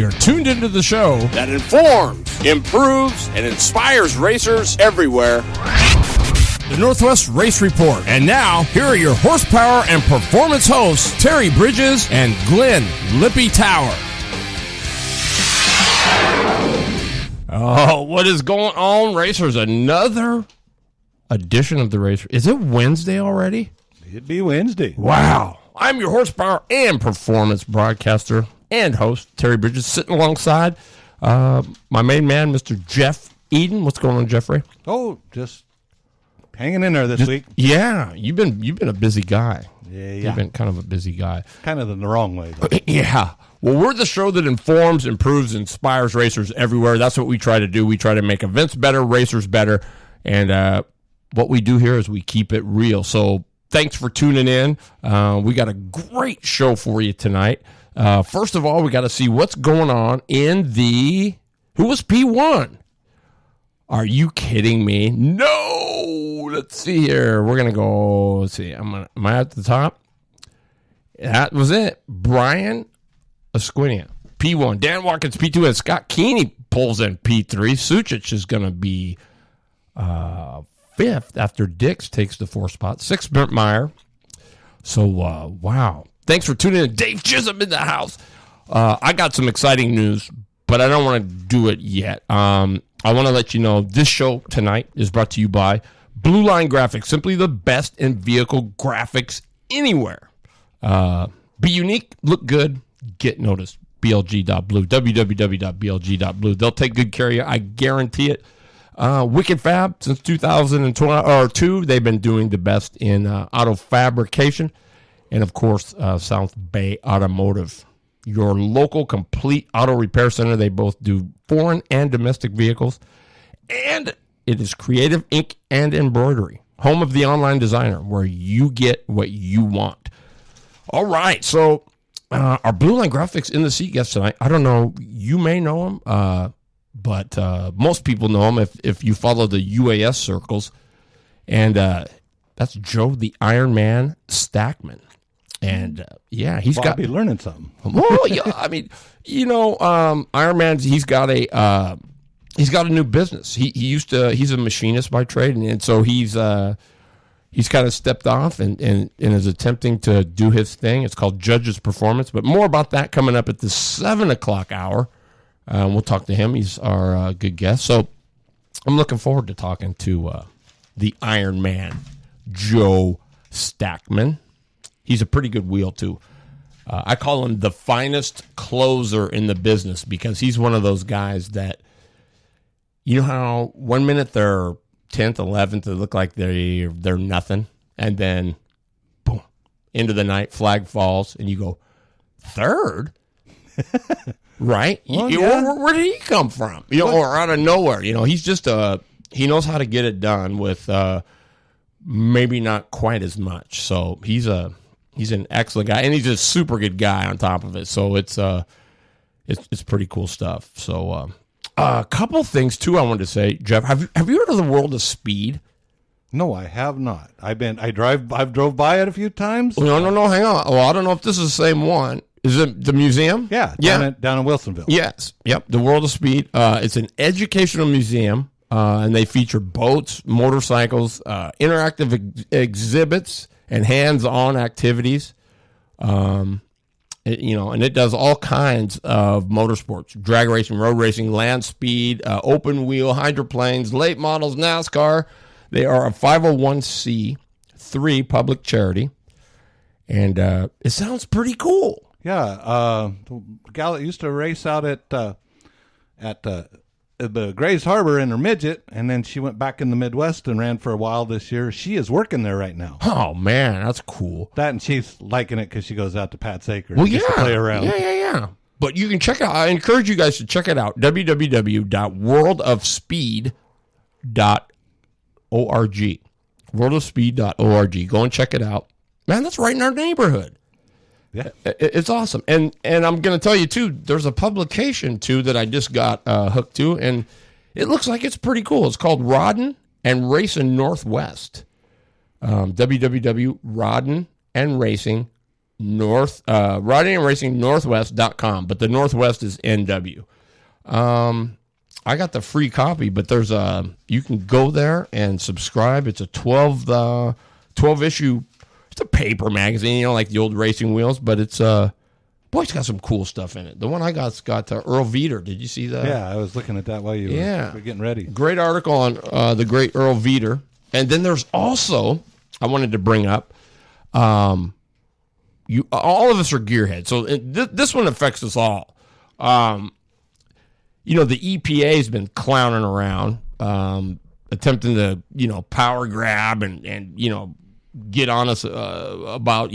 You're tuned into the show that informs, improves, and inspires racers everywhere. The Northwest Race Report. And now, here are your horsepower and performance hosts, Terry Bridges and Glenn Lippy Tower. Oh, what is going on, racers? Another edition of the race. Is it Wednesday already? It'd be Wednesday. Wow. I'm your horsepower and performance broadcaster and host, Terry Bridges, sitting alongside my main man, Mr. Jeff Eden. What's going on, Jeffrey? Oh, just hanging in there this week. Yeah, you've been a busy guy. Yeah. You've been kind of a busy guy. Kind of in the wrong way, though. Yeah. Well, we're the show that informs, improves, inspires racers everywhere. That's what we try to do. We try to make events better, racers better, and what we do here is we keep it real. So thanks for tuning in. We got a great show for you tonight. First of all, we got to see what's going on in the... Who was P1? Are you kidding me? No! Let's see here. We're going to go... Let's see. Am I at the top? That was it. Brian Esquinia, P1. Dan Watkins, P2. And Scott Keeney pulls in P3. Sucic is going to be fifth after Dix takes the fourth spot. Sixth, Brent Meyer. So, wow. Thanks for tuning in. Dave Chisholm in the house. I got some exciting news, but I don't want to do it yet. I want to let you know this show tonight is brought to you by Blue Line Graphics, simply the best in vehicle graphics anywhere. Be unique, look good, get noticed. BLG.blue, www.blg.blue. They'll take good care of you. I guarantee it. Wicked Fab, since 2002, they've been doing the best in auto fabrication. And, of course, South Bay Automotive, your local complete auto repair center. They both do foreign and domestic vehicles. And it is creative ink and embroidery, home of the online designer, where you get what you want. All right, so our Blue Line Graphics in the seat guest tonight, I don't know, you may know him, but most people know him if you follow the UAS circles. And that's Joe the Iron Man Stackman. And he's got... I'll be learning something. Well, yeah, I mean, Iron Man, he's got a new business. He's a machinist by trade, and so he's kind of stepped off and is attempting to do his thing. It's called Judge's Performance, but more about that coming up at the 7 o'clock hour. We'll talk to him. He's our good guest. So I'm looking forward to talking to the Iron Man, Joe Stackman. He's a pretty good wheel, too. I call him the finest closer in the business because he's one of those guys that, you know how 1 minute they're 10th, 11th, they look like they're nothing, and then, boom, into the night, flag falls, and you go, third? Right? Well, yeah. Where did he come from? Or out of nowhere. He's just he knows how to get it done with maybe not quite as much. So he's an excellent guy, and he's a super good guy on top of it. So it's pretty cool stuff. So a couple things too I wanted to say, Jeff. Have you heard of the World of Speed? No, I have not. I've drove by it a few times. No, hang on. Well, I don't know if this is the same one. Is it the museum? Yeah, down in Wilsonville. Yes. Yep. The World of Speed. It's an educational museum, and they feature boats, motorcycles, interactive exhibits, and hands-on activities. And it does all kinds of motorsports: drag racing, road racing, land speed, open wheel, hydroplanes, late models, NASCAR. They are a 501c3 public charity, and it sounds pretty cool. Yeah, the gal that used to race out at the Grays Harbor in her midget, and then she went back in the Midwest and ran for a while this year. She is working there right now. Oh, man, that's cool. That, and she's liking it because she goes out to Pat's Acres to play around. Yeah. But you can check it out. I encourage you guys to check it out, www.worldofspeed.org. Worldofspeed.org. Go and check it out. Man, that's right in our neighborhood. Yeah, it's awesome. And I'm going to tell you, too, there's a publication, too, that I just got hooked to, and it looks like it's pretty cool. It's called Rodden and Racing Northwest. www.roddenandracing.com. Riding and Racing Northwest.com, but the Northwest is NW. I got the free copy, but there's you can go there and subscribe. It's a 12 issue. It's a paper magazine, like the old Racing Wheels, but it's boy, it's got some cool stuff in it. The one I got's got Earl Veeder. Did you see that? Yeah, I was looking at that while you were getting ready. Great article on the great Earl Veeder. And then there's also, I wanted to bring up, all of us are gearheads, so this one affects us all. The EPA has been clowning around, attempting to, power grab and get on us about,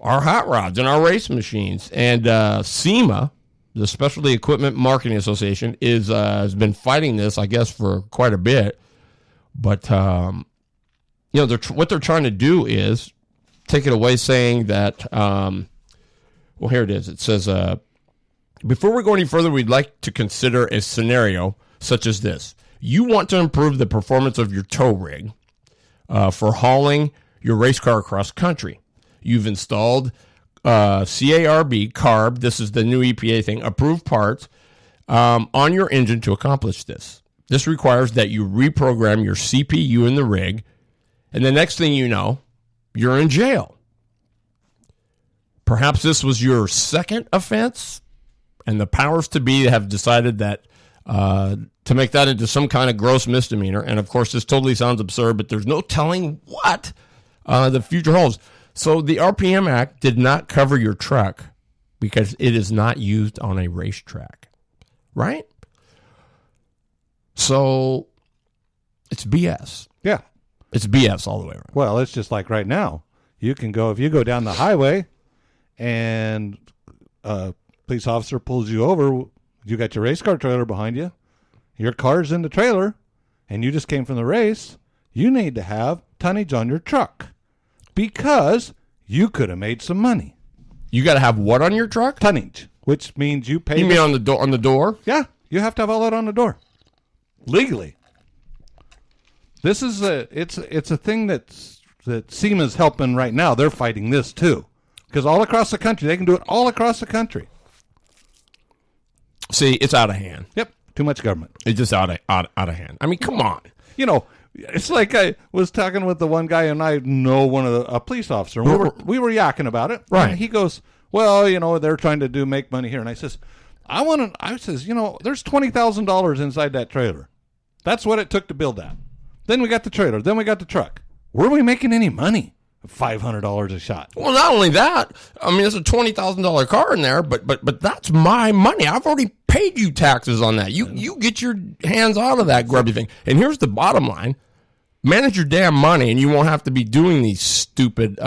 our hot rods and our race machines. And SEMA, the Specialty Equipment Marketing Association, has been fighting this, I guess, for quite a bit. But, what they're trying to do is take it away, saying that, here it is. It says, before we go any further, we'd like to consider a scenario such as this. You want to improve the performance of your tow rig for hauling your race car across country. You've installed CARB, this is the new EPA thing, approved parts on your engine to accomplish this. This requires that you reprogram your CPU in the rig, and the next thing you know, you're in jail. Perhaps this was your second offense, and the powers to be have decided that to make that into some kind of gross misdemeanor. And, of course, this totally sounds absurd, but there's no telling what the future holds. So the RPM Act did not cover your truck because it is not used on a racetrack, right? So it's BS. Yeah. It's BS all the way around. Well, it's just like right now. You can go, if you go down the highway and a police officer pulls you over, you got your race car trailer behind you, your car's in the trailer, and you just came from the race, you need to have tonnage on your truck because you could have made some money. You got to have what on your truck? Tonnage, which means you pay. You mean on the door? On the door? Yeah, you have to have all that on the door legally. This is it's a thing that SEMA's helping right now. They're fighting this too, because all across the country, they can do it all across the country. See, it's out of hand. Yep, too much government. It's just out of hand. I mean, come on. It's like I was talking with the one guy, and I know a police officer. And we were yakking about it. Right. And he goes, well, they're trying to make money here. And I says, there's $20,000 inside that trailer. That's what it took to build that. Then we got the trailer. Then we got the truck. Were we making any money? $500 a shot. Well, not only that, I mean, there's a $20,000 car in there, but that's my money. I've already paid you taxes on that. You get your hands out of that grubby thing. And here's the bottom line. Manage your damn money, and you won't have to be doing these stupid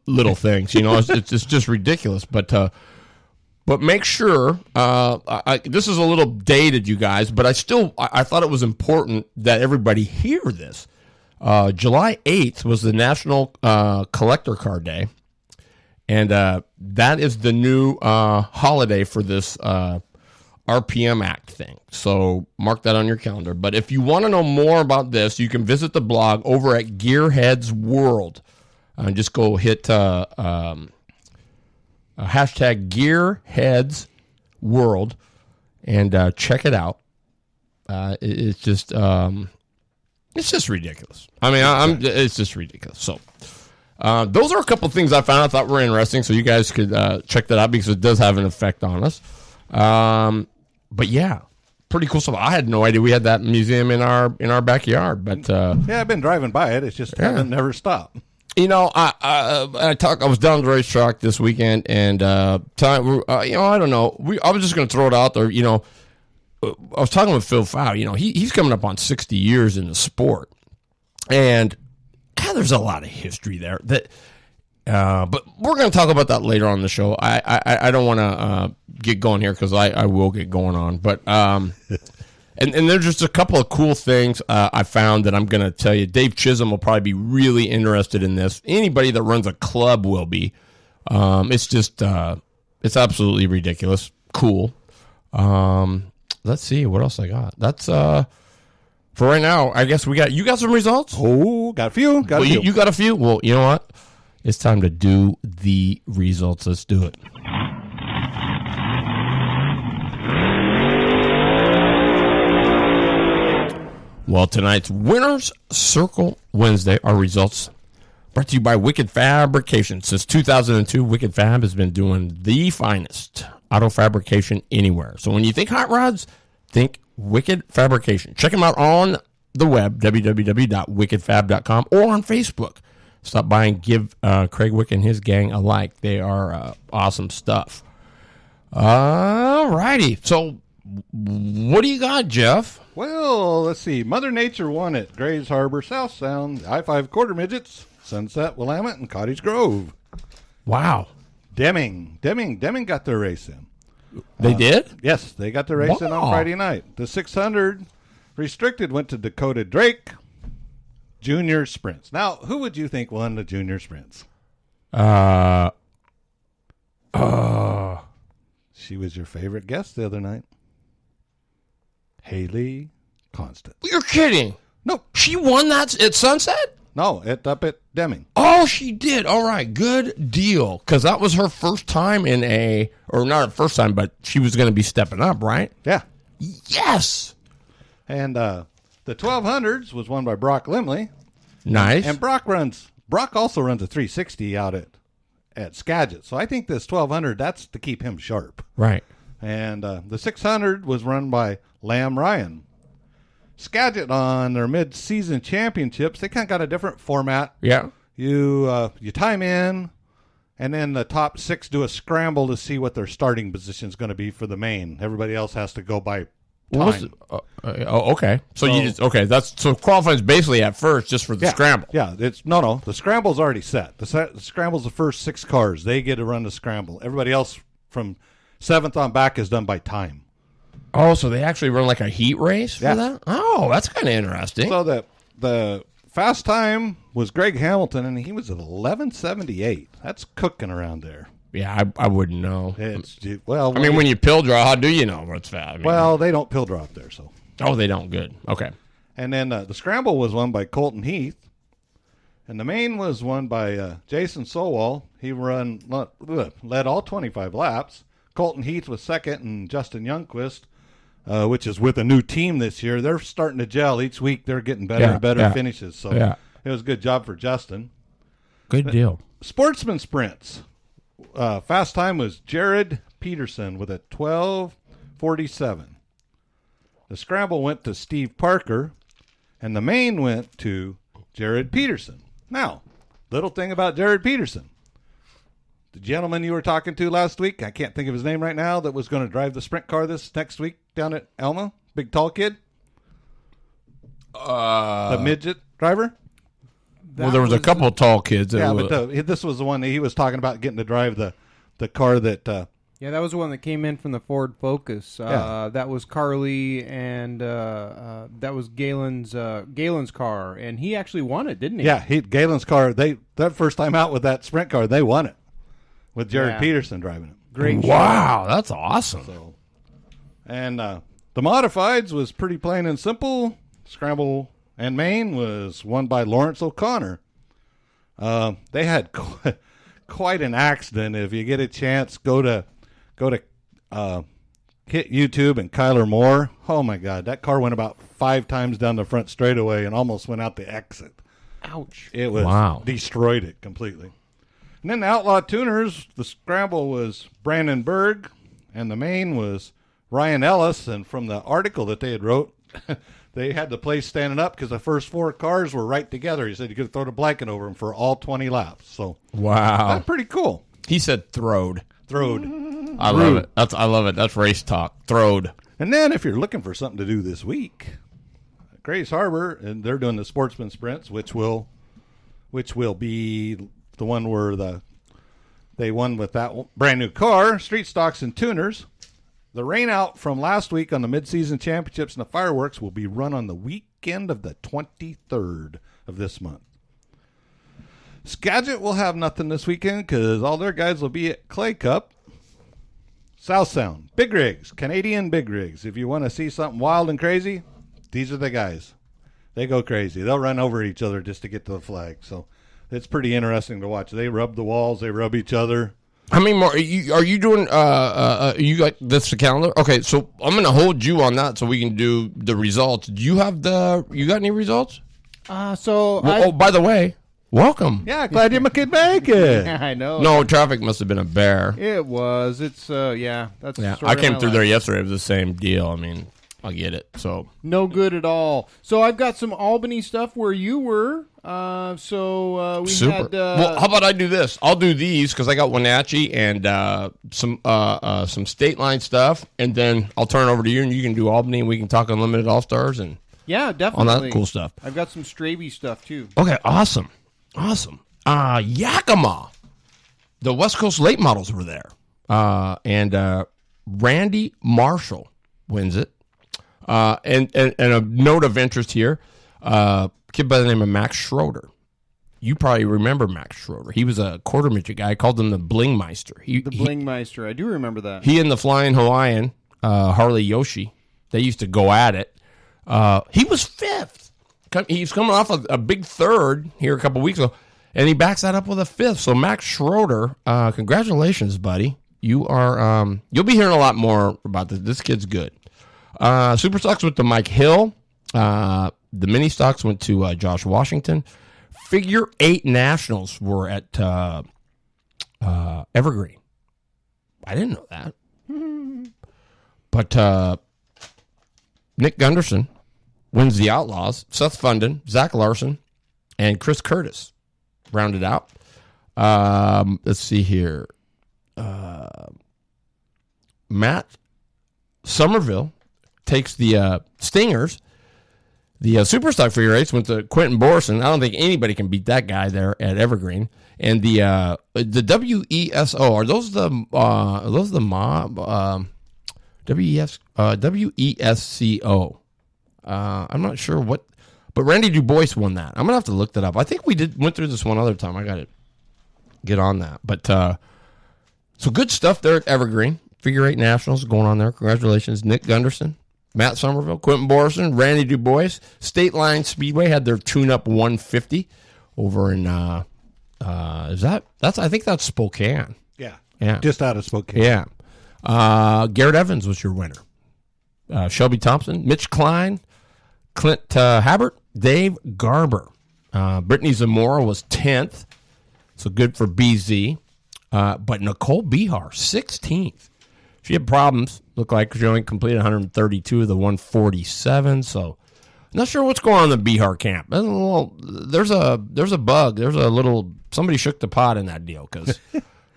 little things. It's just ridiculous. But make sure, this is a little dated, you guys, but I thought it was important that everybody hear this. July 8th was the National Collector Car Day, and that is the new holiday for this RPM Act thing. So mark that on your calendar. But if you want to know more about this, you can visit the blog over at Gearheads World. Just go hit hashtag Gearheads World and check it out. It's just ridiculous. I mean, it's just ridiculous. So those are a couple of things I found I thought were interesting, so you guys could check that out because it does have an effect on us. But yeah, pretty cool stuff. I had no idea we had that museum in our backyard. But yeah, I've been driving by it. It's just haven't never stopped. I was down the racetrack this weekend, and I don't know. I was just going to throw it out there. I was talking with Phil Fow. He's coming up on 60 years in the sport, and there's a lot of history there. But we're going to talk about that later on in the show. I don't want to get going here because I will get going on. But and there's just a couple of cool things I found that I'm going to tell you. Dave Chisholm will probably be really interested in this. Anybody that runs a club will be. It's just it's absolutely ridiculous. Cool. Let's see what else I got. That's for right now. I guess you got some results. Oh, got a few. You got a few. Well, you know what? It's time to do the results. Let's do it. Well, tonight's Winner's Circle Wednesday, our results brought to you by Wicked Fabrication. Since 2002, Wicked Fab has been doing the finest auto fabrication anywhere. So when you think hot rods, think Wicked Fabrication. Check them out on the web, www.wickedfab.com, or on Facebook. Stop by and give Craig Wick and his gang a like. They are awesome stuff. All righty. So what do you got, Jeff? Well, let's see. Mother Nature won at Grays Harbor, South Sound, I-5 Quarter Midgets, Sunset, Willamette, and Cottage Grove. Wow. Deming got their race in. They did? Yes, they got their race in on Wow. Friday night. The 600 restricted went to Dakota Drake. Junior sprints. Now, who would you think won the junior sprints? She was your favorite guest the other night. Haley Constant. You're kidding. Nope. She won that at Sunset? No, up at Deming. Oh, she did. All right. Good deal. Because that was her first time in or not her first time, but she was going to be stepping up, right? Yeah. Yes. And the 1200s was won by Brock Limley. Nice. And Brock also runs a 360 out at Skagit. So I think this 1200, that's to keep him sharp. Right. And the 600 was run by Lamb Ryan. Skagit on their mid-season championships, they kind of got a different format. Yeah. You time in, and then the top 6 do a scramble to see what their starting position is going to be for the main. Everybody else has to go by time. Okay. So qualifying is basically at first just for the scramble. Yeah, no. The scramble's already set. The scramble's the first 6 cars. They get to run the scramble. Everybody else from 7th on back is done by time. Oh, so they actually run like a heat race for Yeah. that? Oh, that's kind of interesting. So the fast time was Greg Hamilton, and he was at 11:78. That's cooking around there. Yeah, I wouldn't know. When you pill draw, how do you know what's fast? they don't pill draw up there, so. Oh, they don't. Good. Okay. And then the scramble was won by Colton Heath, and the main was won by Jason Sowell. He led all 25 laps. Colton Heath was second, and Justin Youngquist, which is with a new team this year, they're starting to gel. Each week they're getting better and better finishes. So it was a good job for Justin. Good deal. Sportsman sprints. Fast time was Jared Peterson with a 12:47. The scramble went to Steve Parker, and the main went to Jared Peterson. Now, little thing about Jared Peterson. The gentleman you were talking to last week, I can't think of his name right now, that was going to drive the sprint car this next week down at Elma, big tall kid. The midget driver. Well, there was a couple of tall kids. This was the one that he was talking about getting to drive the car that. Yeah, that was the one that came in from the Ford Focus. That was Carly, and that was Galen's car, and he actually won it, didn't he? Yeah, Galen's car. That first time out with that sprint car, they won it with Jared Peterson driving it. Great. Wow, that's awesome. So, and the modifieds was pretty plain and simple. Scramble and main was won by Lawrence O'Connor. They had quite an accident. If you get a chance, go to hit YouTube and Kyler Moore. Oh my God, that car went about 5 times down the front straightaway and almost went out the exit. Ouch! It was destroyed it completely. And then the Outlaw Tuners, the scramble was Brandon Berg, and the main was Ryan Ellis. And from the article that they had wrote, they had the place standing up because the first 4 cars were right together. He said you could throw the blanket over them for all 20 laps. So that's pretty cool. He said throwed. I love it. I love it. That's race talk. Throwed. And then if you're looking for something to do this week, Grays Harbor, and they're doing the Sportsman Sprints, which will be the one where they won with that brand new car, Street Stocks and Tuners. The rain out from last week on the mid-season championships and the fireworks will be run on the weekend of the 23rd of this month. Skagit will have nothing this weekend because all their guys will be at Clay Cup. South Sound, big rigs, Canadian big rigs. If you want to see something wild and crazy, these are the guys. They go crazy. They'll run over each other just to get to the flag. So it's pretty interesting to watch. They rub the walls, they rub each other. How many more are you doing? You got this calendar? Okay, so I'm going to hold you on that so we can do the results. Do you have you got any results? Oh, by the way, welcome. Yeah, glad you could make it. Yeah, I know. No, traffic must have been a bear. It was. It's that's. Yeah, the story I of came my through life. there yesterday. It was the same deal. I mean, I get it. So No good at all. So I've got some Albany stuff where you were. We super. had. Well, how about I do this? I'll do these because I got Wenatchee and some state line stuff, and then I'll turn it over to you, and you can do Albany, and we can talk Unlimited All Stars and yeah, on definitely. that cool stuff. I've got some Stravy stuff too. Okay, awesome. Yakima. The West Coast late models were there. And Randy Marshall wins it. And a note of interest here, kid by the name of Max Schroeder. You probably remember Max Schroeder. He was a quarter midget guy. I called him the Blingmeister. The Blingmeister. I do remember that. He and the Flying Hawaiian, Harley Yoshi, they used to go at it. He was fifth. He's coming off a big third here a couple weeks ago, and he backs that up with a fifth. So Max Schroeder, congratulations, buddy. You are you'll be hearing a lot more about this. This kid's good. Super Stocks went to Mike Hill. The mini stocks went to Josh Washington. Figure 8 Nationals were at Evergreen. I didn't know that. But Nick Gunderson wins the Outlaws. Seth Funden, Zach Larson, and Chris Curtis rounded out. Let's see here. Matt Somerville takes the Stingers. The Superstock figure eights went to Quentin Borson. I don't think anybody can beat that guy there at Evergreen. And the WESO, are those the mob? WESCO. I'm not sure what, but Randy DuBois won that. I'm gonna have to look that up. I think we went through this one other time. I got to get on that. But so good stuff there at Evergreen. Figure 8 Nationals going on there. Congratulations, Nick Gunderson, Matt Somerville, Quentin Borson, Randy DuBois. State Line Speedway had their tune-up 150 over in I think that's Spokane. Yeah. Just out of Spokane. Yeah. Garrett Evans was your winner. Shelby Thompson, Mitch Klein, Clint Habert, Dave Garber. Brittany Zamora was 10th, so good for BZ. But Nicole Bihar, 16th. She had problems. Looked like she only completed 132 of the 147, so not sure what's going on in the Bihar camp. There's a bug. There's a little, somebody shook the pot in that deal because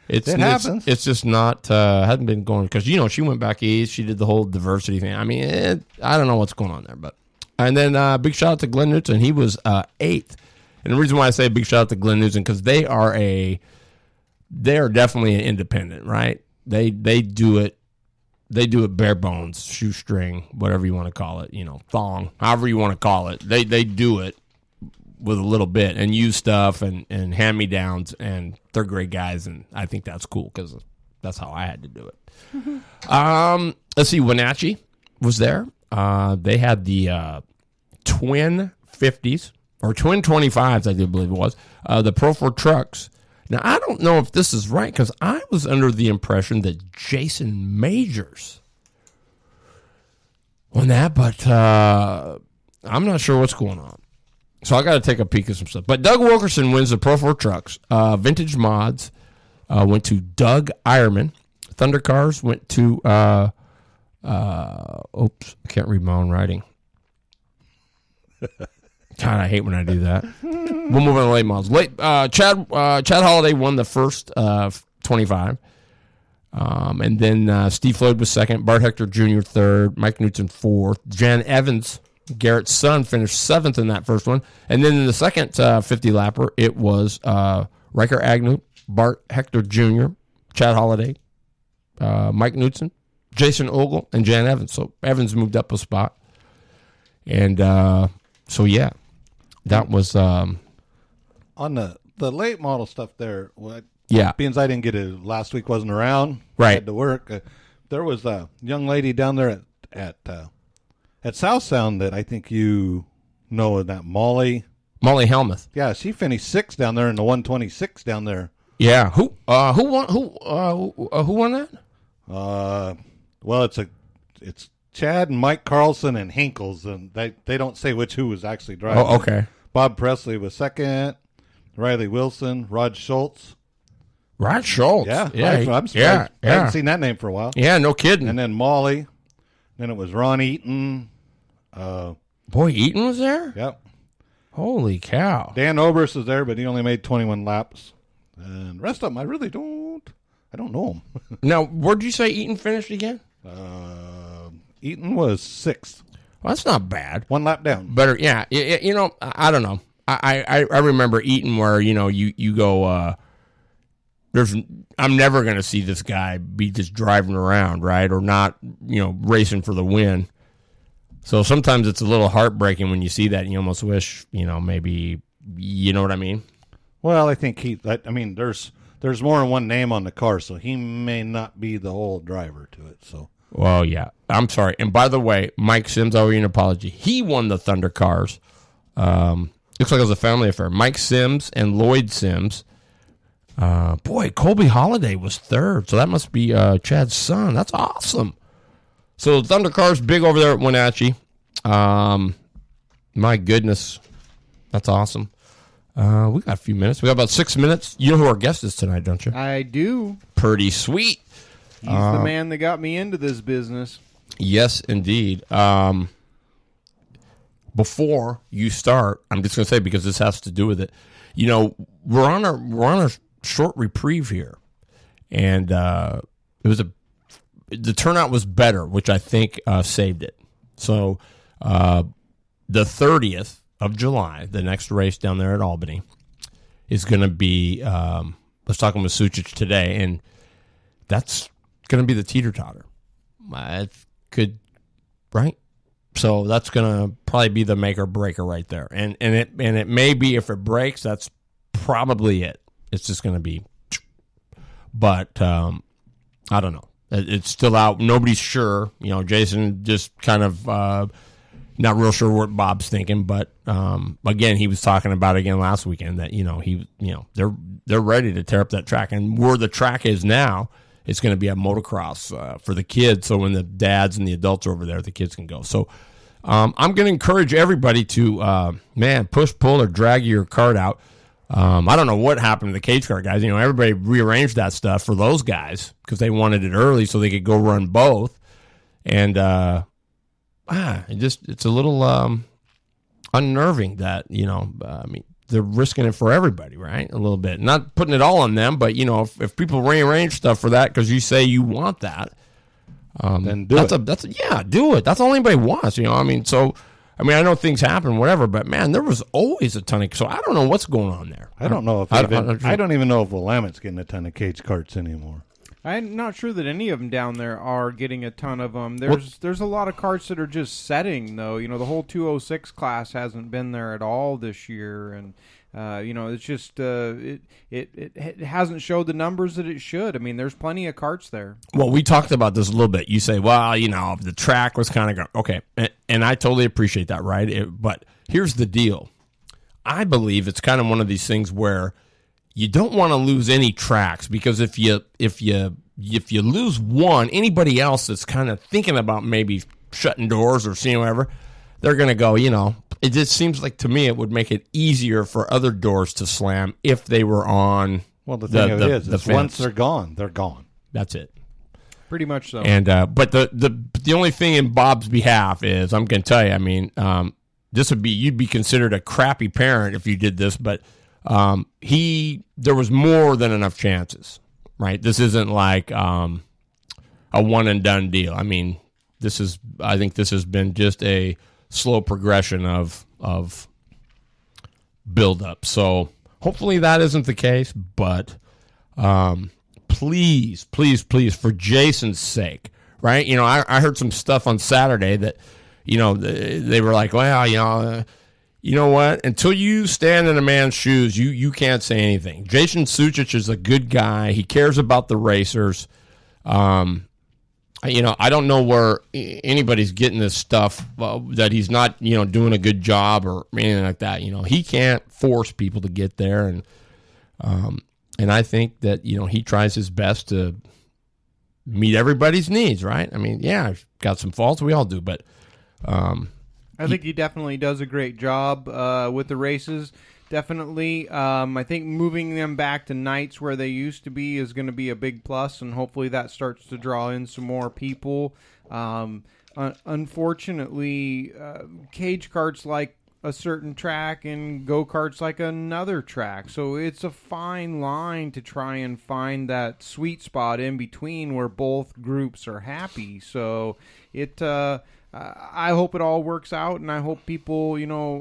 it happens. It's just not, hadn't been going, because, she went back east. She did the whole diversity thing. I mean, I don't know what's going on there. But and then big shout out to Glenn Newton. He was 8th. And the reason why I say big shout out to Glenn Newton, because they are definitely an independent, right? They do it bare bones, shoestring, whatever you want to call it, thong, however you want to call it. They do it with a little bit and use stuff and hand-me-downs, and they're great guys, and I think that's cool because that's how I had to do it. Let's see, Wenatchee was there. They had the twin 50s, or twin 25s, I do believe it was, the Pro 4 trucks. Now, I don't know if this is right, because I was under the impression that Jason Majors won that, but I'm not sure what's going on. So I got to take a peek at some stuff. But Doug Wilkerson wins the Pro 4 trucks. Vintage Mods went to Doug Ironman. Thunder Cars went to, oops, I can't read my own writing. God, I hate when I do that. We'll move on to late models. Chad Holiday won the first 25. And then Steve Floyd was second. Bart Hector Jr. third. Mike Newton fourth. Jan Evans, Garrett's son, finished 7th in that first one. And then in the second 50-lapper, it was Riker Agnew, Bart Hector Jr., Chad Holiday, Mike Newton, Jason Ogle, and Jan Evans. So Evans moved up a spot. And so, yeah. That was on the late model stuff there. Being I didn't get it last week, wasn't around. Right. Had to work. There was a young lady down there at South Sound that I think you know, that Molly Molly Helmuth. Yeah, she finished 6th down there in the 126 down there. Yeah. Who won? Who won that? Well, it's Chad and Mike Carlson and Hinkles, and they don't say who was actually driving. Oh, okay. Bob Presley was 2nd. Riley Wilson, Rod Schultz. Rod Schultz. Yeah, I'm surprised. Yeah. I haven't seen that name for a while. Yeah, no kidding. And then Molly. Then it was Ron Eaton. Boy, Eaton was there? Yep. Holy cow. Dan Oberst was there, but he only made 21 laps. And the rest of them, I don't know them. Now, where'd you say Eaton finished again? Eaton was 6th. Well, that's not bad. 1 lap down. Better, yeah. You know, I don't know. I remember Eaton where, you know, you go, I'm never going to see this guy be just driving around, right? Or not, you know, racing for the win. So sometimes it's a little heartbreaking when you see that and you almost wish, you know, maybe, you know what I mean? Well, I think there's more than one name on the car, so he may not be the whole driver to it. So. Well, yeah. I'm sorry. And by the way, Mike Sims, I owe you an apology. He won the Thunder Cars. Looks like it was a family affair. Mike Sims and Lloyd Sims. Boy, Colby Holiday was 3rd, so that must be Chad's son. That's awesome. So the Thunder Cars, big over there at Wenatchee. My goodness. That's awesome. We got a few minutes. We got about 6 minutes. You know who our guest is tonight, don't you? I do. Pretty sweet. He's the man that got me into this business. Yes, indeed. Before you start, I'm just going to say, because this has to do with it, you know, we're on a short reprieve here, and the turnout was better, which I think saved it. So the 30th of July, the next race down there at Albany, is going to be, I was talking with Sucic today, and that's going to be the teeter-totter. It could, right? So that's going to probably be the make or breaker right there. And it may be, if it breaks, that's probably it. It's just going to be, but I don't know. It's still out. Nobody's sure. You know, Jason just kind of not real sure what Bob's thinking. But again, he was talking about it again last weekend that they're ready to tear up that track, and where the track is now, it's going to be a motocross for the kids. So when the dads and the adults are over there, the kids can go. So I'm going to encourage everybody to push, pull, or drag your cart out. I don't know what happened to the cage car guys. You know, everybody rearranged that stuff for those guys because they wanted it early so they could go run both. And it's a little unnerving that, they're risking it for everybody, right? A little bit. Not putting it all on them, but, if people rearrange stuff for that because you say you want that, then do it. Do it. That's all anybody wants, I know things happen, whatever, but man, there was always a ton of. So I don't know what's going on there. I don't know if I don't even know if Willamette's getting a ton of cage carts anymore. I'm not sure that any of them down there are getting a ton of them. There's a lot of carts that are just setting, though. The whole 206 class hasn't been there at all this year, and it's just it hasn't showed the numbers that it should. I mean, there's plenty of carts there. Well, we talked about this a little bit. You say, well, the track was kind of okay, and I totally appreciate that, right? But here's the deal. I believe it's kind of one of these things where you don't want to lose any tracks, because if you lose one, anybody else that's kind of thinking about maybe shutting doors or seeing whatever, they're going to go, it just seems like to me it would make it easier for other doors to slam if they were on. Well, the thing is once they're gone, they're gone. That's it. Pretty much so. And but the only thing in Bob's behalf is, I'm going to tell you, you'd be considered a crappy parent if you did this, but there was more than enough chances, right? This isn't like a one and done deal. I mean, I think this has been just a slow progression of build up. So hopefully that isn't the case, but please, for Jason's sake, right? I heard some stuff on Saturday that, they were like, well, you know what? Until you stand in a man's shoes, you can't say anything. Jason Sucic is a good guy. He cares about the racers. I don't know where anybody's getting this stuff that he's not, doing a good job or anything like that. He can't force people to get there, and I think that he tries his best to meet everybody's needs. Right? I mean, yeah, I've got some faults. We all do, but I think he definitely does a great job with the races. Definitely. I think moving them back to nights where they used to be is going to be a big plus, and hopefully that starts to draw in some more people. Unfortunately, cage karts like a certain track and go-karts like another track. So it's a fine line to try and find that sweet spot in between where both groups are happy. So I hope it all works out, and I hope people,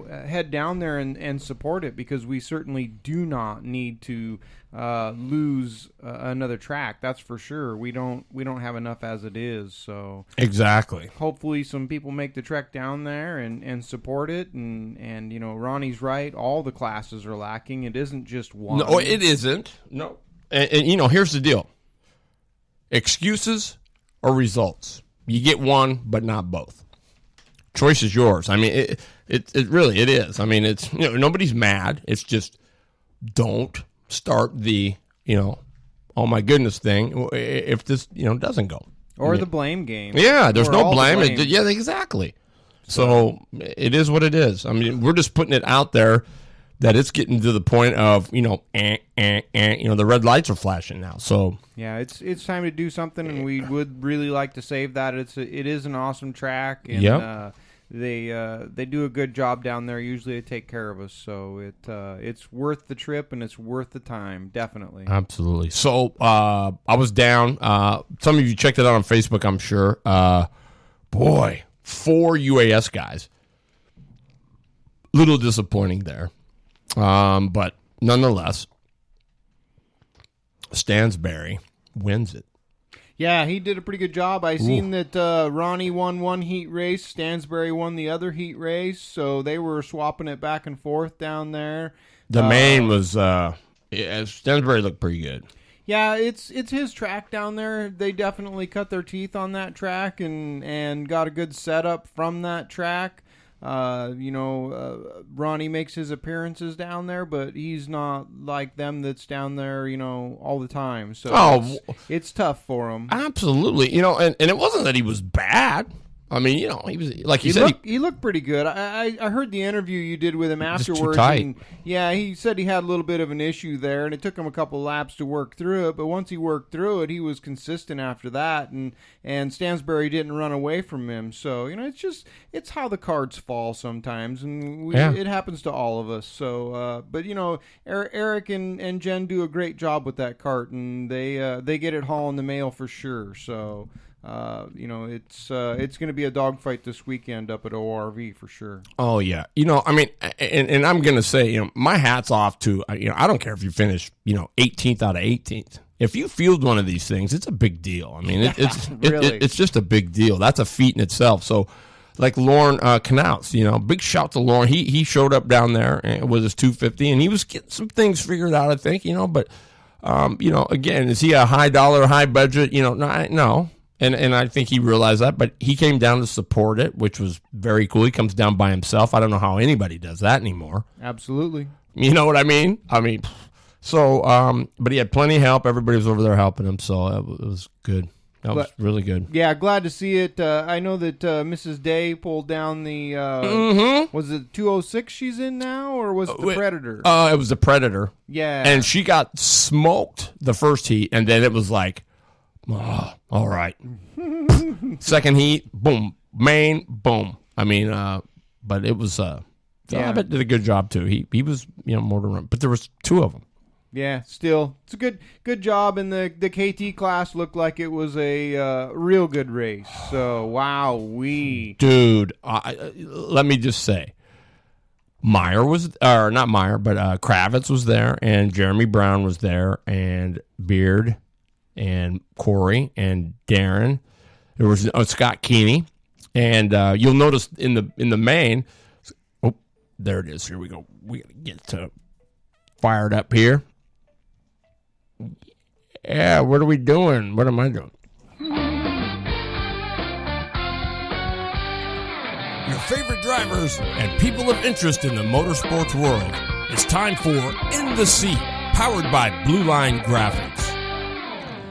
head down there and support it, because we certainly do not need to lose another track. That's for sure. We don't have enough as it is. So exactly. Hopefully, some people make the trek down there and support it. And Ronnie's right. All the classes are lacking. It isn't just one. No, it isn't. No, and here's the deal: excuses or results. You get one, but not both. Choice is yours. I mean, it really is. I mean, it's nobody's mad. It's just don't start the oh my goodness thing if this doesn't go, or the blame game. Yeah, there's no blame. blame. Yeah, exactly. So it is what it is. I mean, we're just putting it out there that it's getting to the point of the red lights are flashing now. So yeah, it's time to do something, and we would really like to save that. It is an awesome track, and they do a good job down there. Usually they take care of us, so it's worth the trip and it's worth the time, definitely. Absolutely. So I was down. Some of you checked it out on Facebook, I'm sure. Boy, 4 UAS guys. Little disappointing there. But nonetheless, Stansberry wins it. Yeah, he did a pretty good job. I seen that Ronnie won one heat race, Stansberry won the other heat race, so they were swapping it back and forth down there. The main was Stansberry looked pretty good. Yeah, it's his track down there. They definitely cut their teeth on that track and got a good setup from that track. Ronnie makes his appearances down there, but he's not like them that's down there, all the time. So it's tough for him. Absolutely. And it wasn't that he was bad. I mean, he was, like you said. He looked pretty good. I heard the interview you did with him afterwards. Just too tight. And, yeah, he said he had a little bit of an issue there, and it took him a couple laps to work through it. But once he worked through it, he was consistent after that, and Stansberry didn't run away from him. So, it's how the cards fall sometimes, and it happens to all of us. So, but, Eric and Jen do a great job with that cart, and they get it haul in the mail for sure. So... it's going to be a dogfight this weekend up at ORV for sure. Oh yeah, I mean, and I'm going to say, my hat's off to, I don't care if you finish, 18th out of 18th. If you field one of these things, it's a big deal. I mean, it's just a big deal. That's a feat in itself. So, like Lauren Knaus, big shout to Lauren. He showed up down there with his 250, and he was getting some things figured out, I think. But again, is he a high dollar, high budget? No. And I think he realized that, but he came down to support it, which was very cool. He comes down by himself. I don't know how anybody does that anymore. Absolutely. You know what I mean? So, but he had plenty of help. Everybody was over there helping him, so it was good. That was really good. Yeah, glad to see it. I know that Mrs. Day pulled down the, was it 206 she's in now, or was it the Predator? It was the Predator. Yeah. And she got smoked the first heat, and then it was like, oh, all right. Second heat, boom. Main, boom. I mean, but it was, I bet did a good job too. He was, more to run, but there was 2 of them. Yeah, still, it's a good job, and the KT class looked like it was a real good race. So, dude, let me just say, Kravitz was there, and Jeremy Brown was there, and Beard, and Corey, and Darren. There was Scott Keeney, and you'll notice in the main. Oh, there it is. Here we go. We gotta get fired up here. Yeah, what are we doing? What am I doing? your favorite drivers, and people of interest in the motorsports world. It's time for In the Seat, powered by Blue Line Graphics.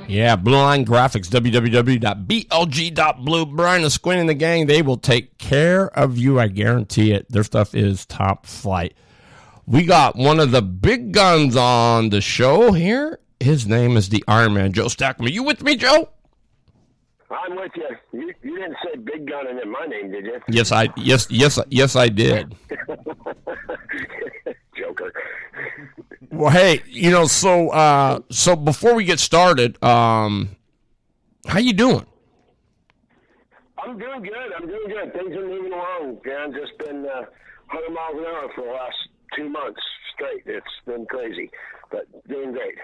Yeah, Blue Line Graphics, www.blg.blue. Brian Esquin and the gang, they will take care of you, I guarantee it. Their stuff is top flight. We got one of the big guns on the show here. His name is the Iron Man, Joe Stackman. You with me, Joe? I'm with you. You didn't say big gun in my name, did you? Yes, I did. Joker. Well, hey, so before we get started, how you doing? I'm doing good. Things are moving along. Yeah, I've just been 100 miles an hour for the last 2 months straight. It's been crazy, but doing great.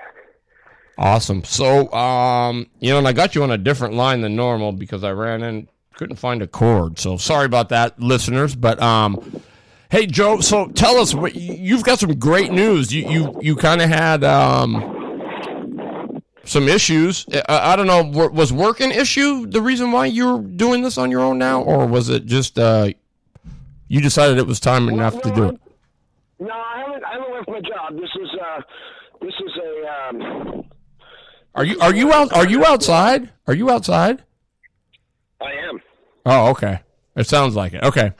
Awesome. So, and I got you on a different line than normal because I ran in, couldn't find a cord. So sorry about that, listeners. But hey, Joe. So tell us, you've got some great news. You kind of had some issues. I don't know. Was work an issue? The reason why you're doing this on your own now, or was it just you decided it was time enough to do it? No, I haven't left my job. This is a. Are you outside? Are you outside? I am. Oh, okay. It sounds like it. Okay.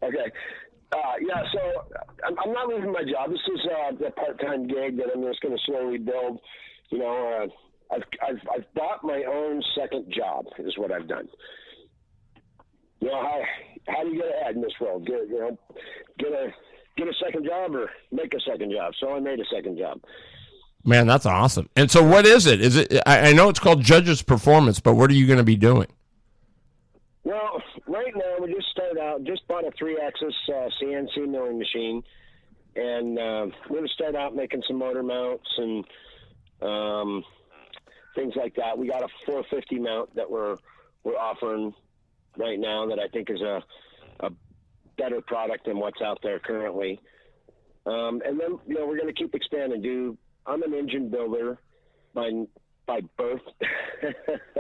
Okay. Yeah. So I'm not leaving my job. This is a part-time gig that I'm just going to slowly build. I've bought my own second job. Is what I've done. How do you get ahead in this world? Get a second job or make a second job. So I made a second job. Man, that's awesome. And so what is it? Is it? I know it's called Judge's Performance, but what are you going to be doing? Well, right now we just bought a 3-axis CNC milling machine, and we're going to start out making some motor mounts and things like that. We got a 450 mount that we're offering right now that I think is a better product than what's out there currently. And then we're going to keep expanding. I'm an engine builder by birth.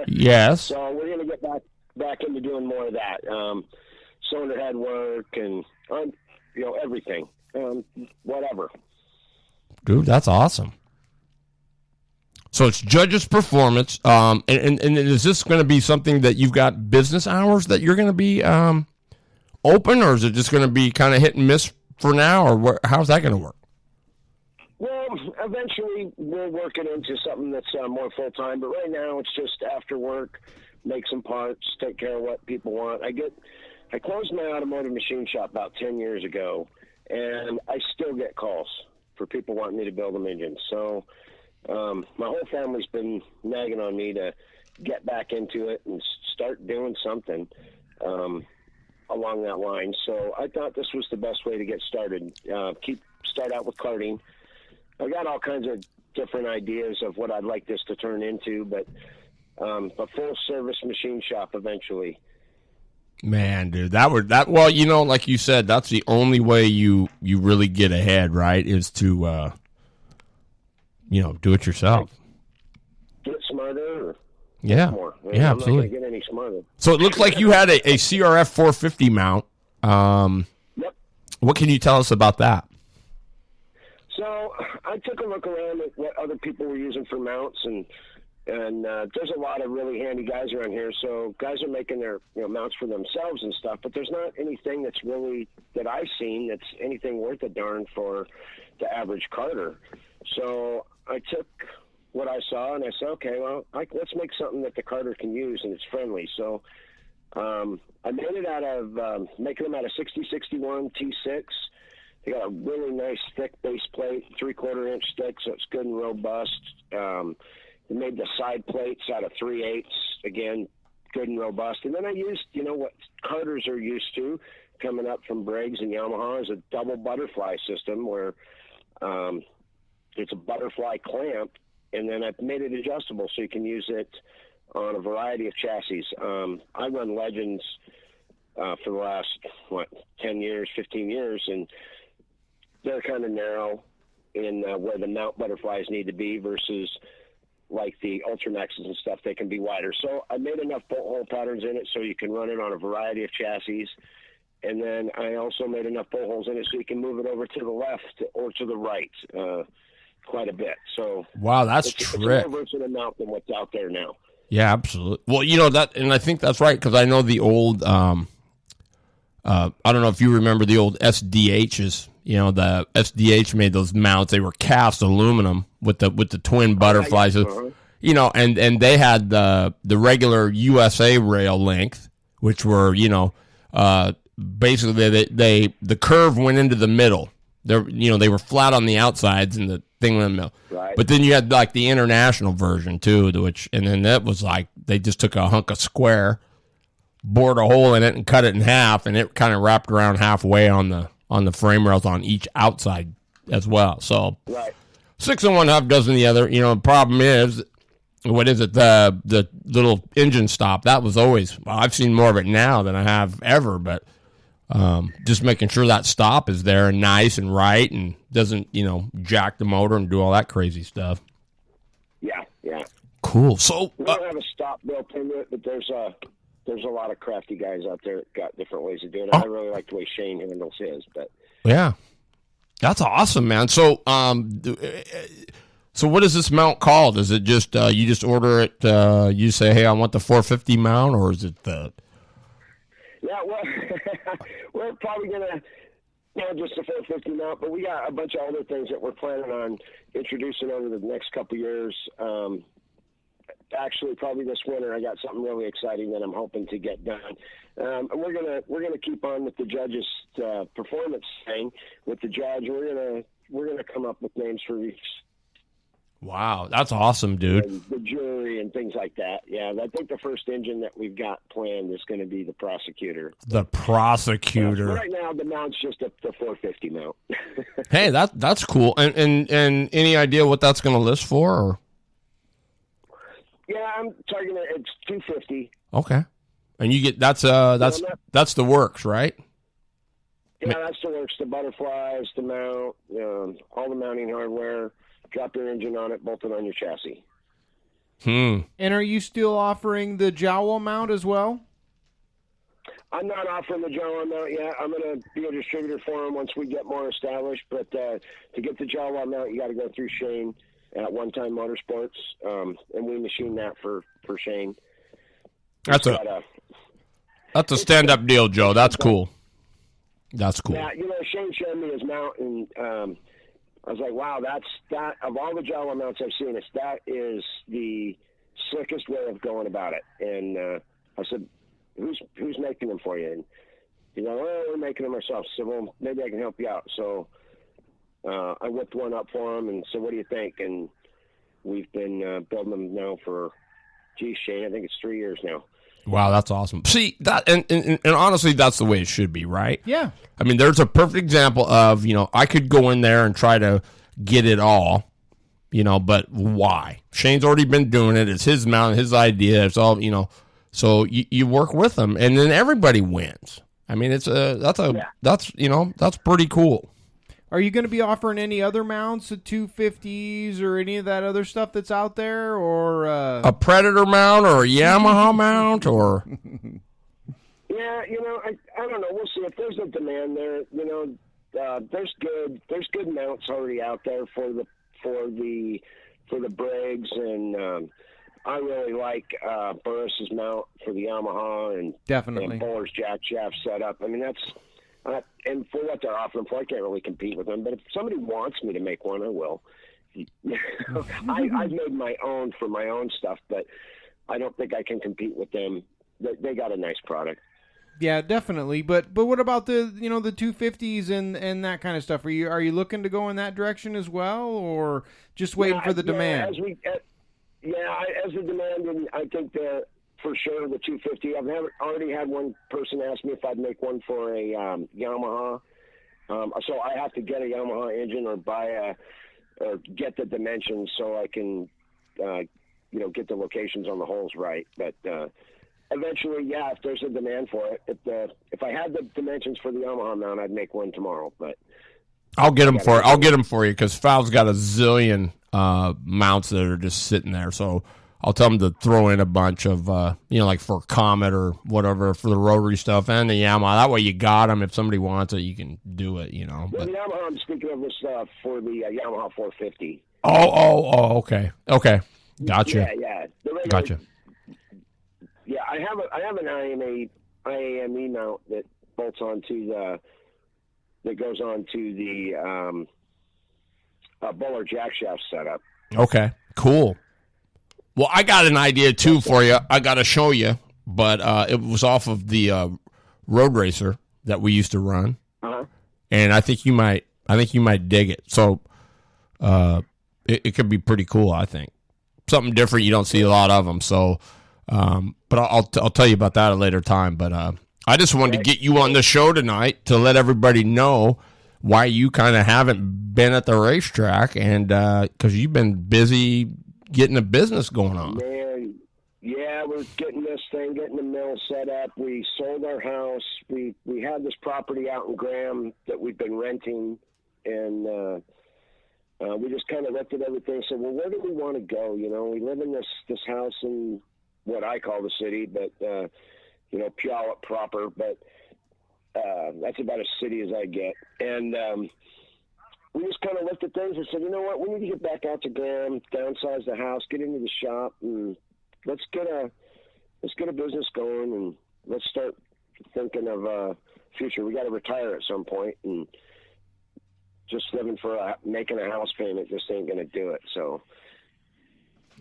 Yes. So we're going to get back into doing more of that. Cylinder head work and everything. Whatever. Dude, that's awesome. So it's Judge's Performance. And is this going to be something that you've got business hours that you're going to be open, or is it just going to be kind of hit and miss for now, or how's that going to work? Well, eventually we'll work it into something that's more full-time, but right now it's just after work, make some parts, take care of what people want. I closed my automotive machine shop about 10 years ago, and I still get calls for people wanting me to build them engines. So my whole family's been nagging on me to get back into it and start doing something along that line. So I thought this was the best way to get started. Start out with karting. I got all kinds of different ideas of what I'd like this to turn into, but a full service machine shop eventually. Man, dude, well, like you said, that's the only way you really get ahead, right? Is to do it yourself. Get smarter. Or yeah. More. Yeah, I'm absolutely. not going to get any smarter. So it looked like you had a CRF 450 mount. Yep. What can you tell us about that? So I took a look around at what other people were using for mounts, and there's a lot of really handy guys around here. So guys are making their mounts for themselves and stuff, but there's not anything that's really that I've seen that's anything worth a darn for the average karter. So I took what I saw and I said, okay, well, let's make something that the karter can use and it's friendly. So I made it out of making them out of 6061 T6. They got a really nice thick base plate, 3/4 inch thick, so it's good and robust. They made the side plates out of 3/8, again, good and robust. And then I used, what karters are used to coming up from Briggs and Yamaha is a double butterfly system where it's a butterfly clamp, and then I've made it adjustable so you can use it on a variety of chassis. I run Legends for the last, 10 years, 15 years, and they're kind of narrow in where the mount butterflies need to be versus like the Ultramaxes and stuff, they can be wider. So I made enough bolt hole patterns in it so you can run it on a variety of chassis. And then I also made enough bolt holes in it so you can move it over to the left or to the right quite a bit. So wow, that's it's trick. a more versatile mount than what's out there now. Yeah, absolutely. Well, you know that, and I think that's right because I know the old. I don't know if you remember the old SDHs. You know, the SDH made those mounts. They were cast aluminum with the twin butterflies. You know, and they had the regular USA rail length, which were basically the curve went into the middle. They were flat on the outsides and the thing in the middle. Right. But then you had like the international version too, and then that was like they just took a hunk of square, bored a hole in it, and cut it in half, and it kind of wrapped around halfway on the frame rails on each outside as well. So right. 6 and 1/2 dozen the other. The problem is, what is it? The little engine stop. That was always. Well, I've seen more of it now than I have ever, but. Just making sure that stop is there and nice and right and doesn't, jack the motor and do all that crazy stuff. Yeah. Cool. So we don't have a stop built into it, but there's a lot of crafty guys out there that got different ways of doing it. I really like the way Shane handles his, but yeah, that's awesome, man. So, so what is this mount called? Is it just you just order it? You say, hey, I want the 450 mount, or is it the? Yeah, well, we're probably going to, just a 450 mount, but we got a bunch of other things that we're planning on introducing over the next couple of years. Actually, probably this winter, I got something really exciting that I'm hoping to get done. And we're gonna keep on with the judges' performance thing with the judge. We're gonna come up with names for each. Wow, that's awesome, dude. And the jury and things like that. Yeah, I think the first engine that we've got planned is going to be the Prosecutor. The Prosecutor. Right now, the mount's just the 450 mount. Hey, that's cool. And any idea what that's going to list for? Or? Yeah, I'm targeting it. It's 250. Okay, and you get that's the works, right? Yeah, that's the works. The butterflies, the mount, all the mounting hardware. Drop your engine on it, bolt it on your chassis. And are you still offering the Jawa mount as well? I'm not offering the Jawa mount yet. I'm going to be a distributor for them once we get more established. But to get the Jawa mount, you got to go through Shane at One Time Motorsports, and we machine that for Shane. That's a stand-up deal, Joe. That's cool. That's cool. Yeah, Shane showed me his mount, and I was like, wow, that of all the Jawa mounts I've seen, that is the slickest way of going about it. And I said, who's making them for you? And he's like, well, we're making them ourselves. So, well, maybe I can help you out. So I whipped one up for him and said, what do you think? And we've been building them now for, Shane, I think it's 3 years now. Wow, that's awesome. See, that and honestly, that's the way it should be, right? Yeah. I mean, there's a perfect example of, I could go in there and try to get it all, but why? Shane's already been doing it. It's his mount, his idea. It's all, so you work with them, and then everybody wins. I mean, that's pretty cool. Are you going to be offering any other mounts, the 250s or any of that other stuff that's out there, or a Predator mount or a Yamaha mount, or? Yeah, I don't know. We'll see if there's a demand there. There's good mounts already out there for the Briggs, and I really like Burris's mount for the Yamaha, and definitely Bowler's jack shaft setup. I mean, that's. And for what they're offering for, I can't really compete with them. But if somebody wants me to make one, I will. I've made my own for my own stuff, but I don't think I can compete with them. They got a nice product. Yeah, definitely. But what about the the 250s and that kind of stuff? Are you looking to go in that direction as well, or just waiting for the demand? As the demand, and I think that. For sure, the 250. I've already had one person ask me if I'd make one for a Yamaha. So I have to get a Yamaha engine or or get the dimensions so I can, get the locations on the holes right. But eventually, if there's a demand for it, if I had the dimensions for the Yamaha mount, I'd make one tomorrow. But I'll get them for you because Fal's got a zillion mounts that are just sitting there. So I'll tell him to throw in a bunch of like for Comet or whatever for the rotary stuff and the Yamaha. That way you got them. If somebody wants it, you can do it. Well, the Yamaha, I'm speaking of this for the Yamaha 450. Oh, okay. Gotcha. Yeah. Gotcha. Yeah, I have an IAME mount that bolts onto that goes onto the Buller jack shaft setup. Okay, cool. Well, I got an idea too for you. I got to show you, but it was off of the Road Racer that we used to run, and I think you might dig it. So it could be pretty cool. I think something different. You don't see a lot of them. So, but I'll tell you about that at a later time. But I just wanted to get you on the show tonight to let everybody know why you kind of haven't been at the racetrack, and because you've been busy getting a business going on. Man, yeah, we're getting the mill set up. We sold our house. We had this property out in Graham that we've been renting, and we just kind of looked at everything and said, well, where do we want to go? We live in this house in what I call the city, but Puyallup proper, but that's about as city as I get. And we just kind of looked at things and said, you know what, we need to get back out to Graham, downsize the house, get into the shop, and let's get a business going, and let's start thinking of future. We got to retire at some point, and just living for making a house payment just ain't going to do it. So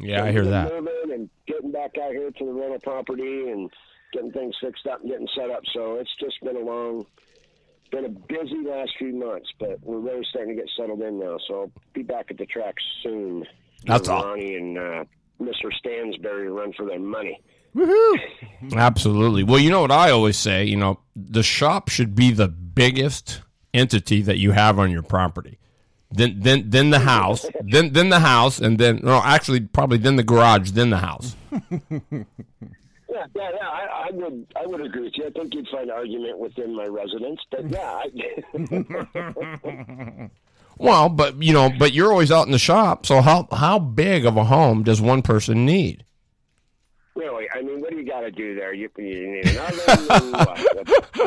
yeah, I hear that. Moving and getting back out here to the rental property and getting things fixed up and getting set up. So it's just been a busy last few months, but we're really starting to get settled in now. So I'll be back at the track soon. That's all. Ronnie and Mr. Stansberry run for their money. Woohoo! Absolutely. Well, you know what I always say, the shop should be the biggest entity that you have on your property. Then the house, then the house, and then probably then the garage, then the house. Yeah, I would agree with you. I think you'd find argument within my residence, but yeah. Well, but you're always out in the shop. So how big of a home does one person need? Really, I mean, what do you got to do there? You need an oven,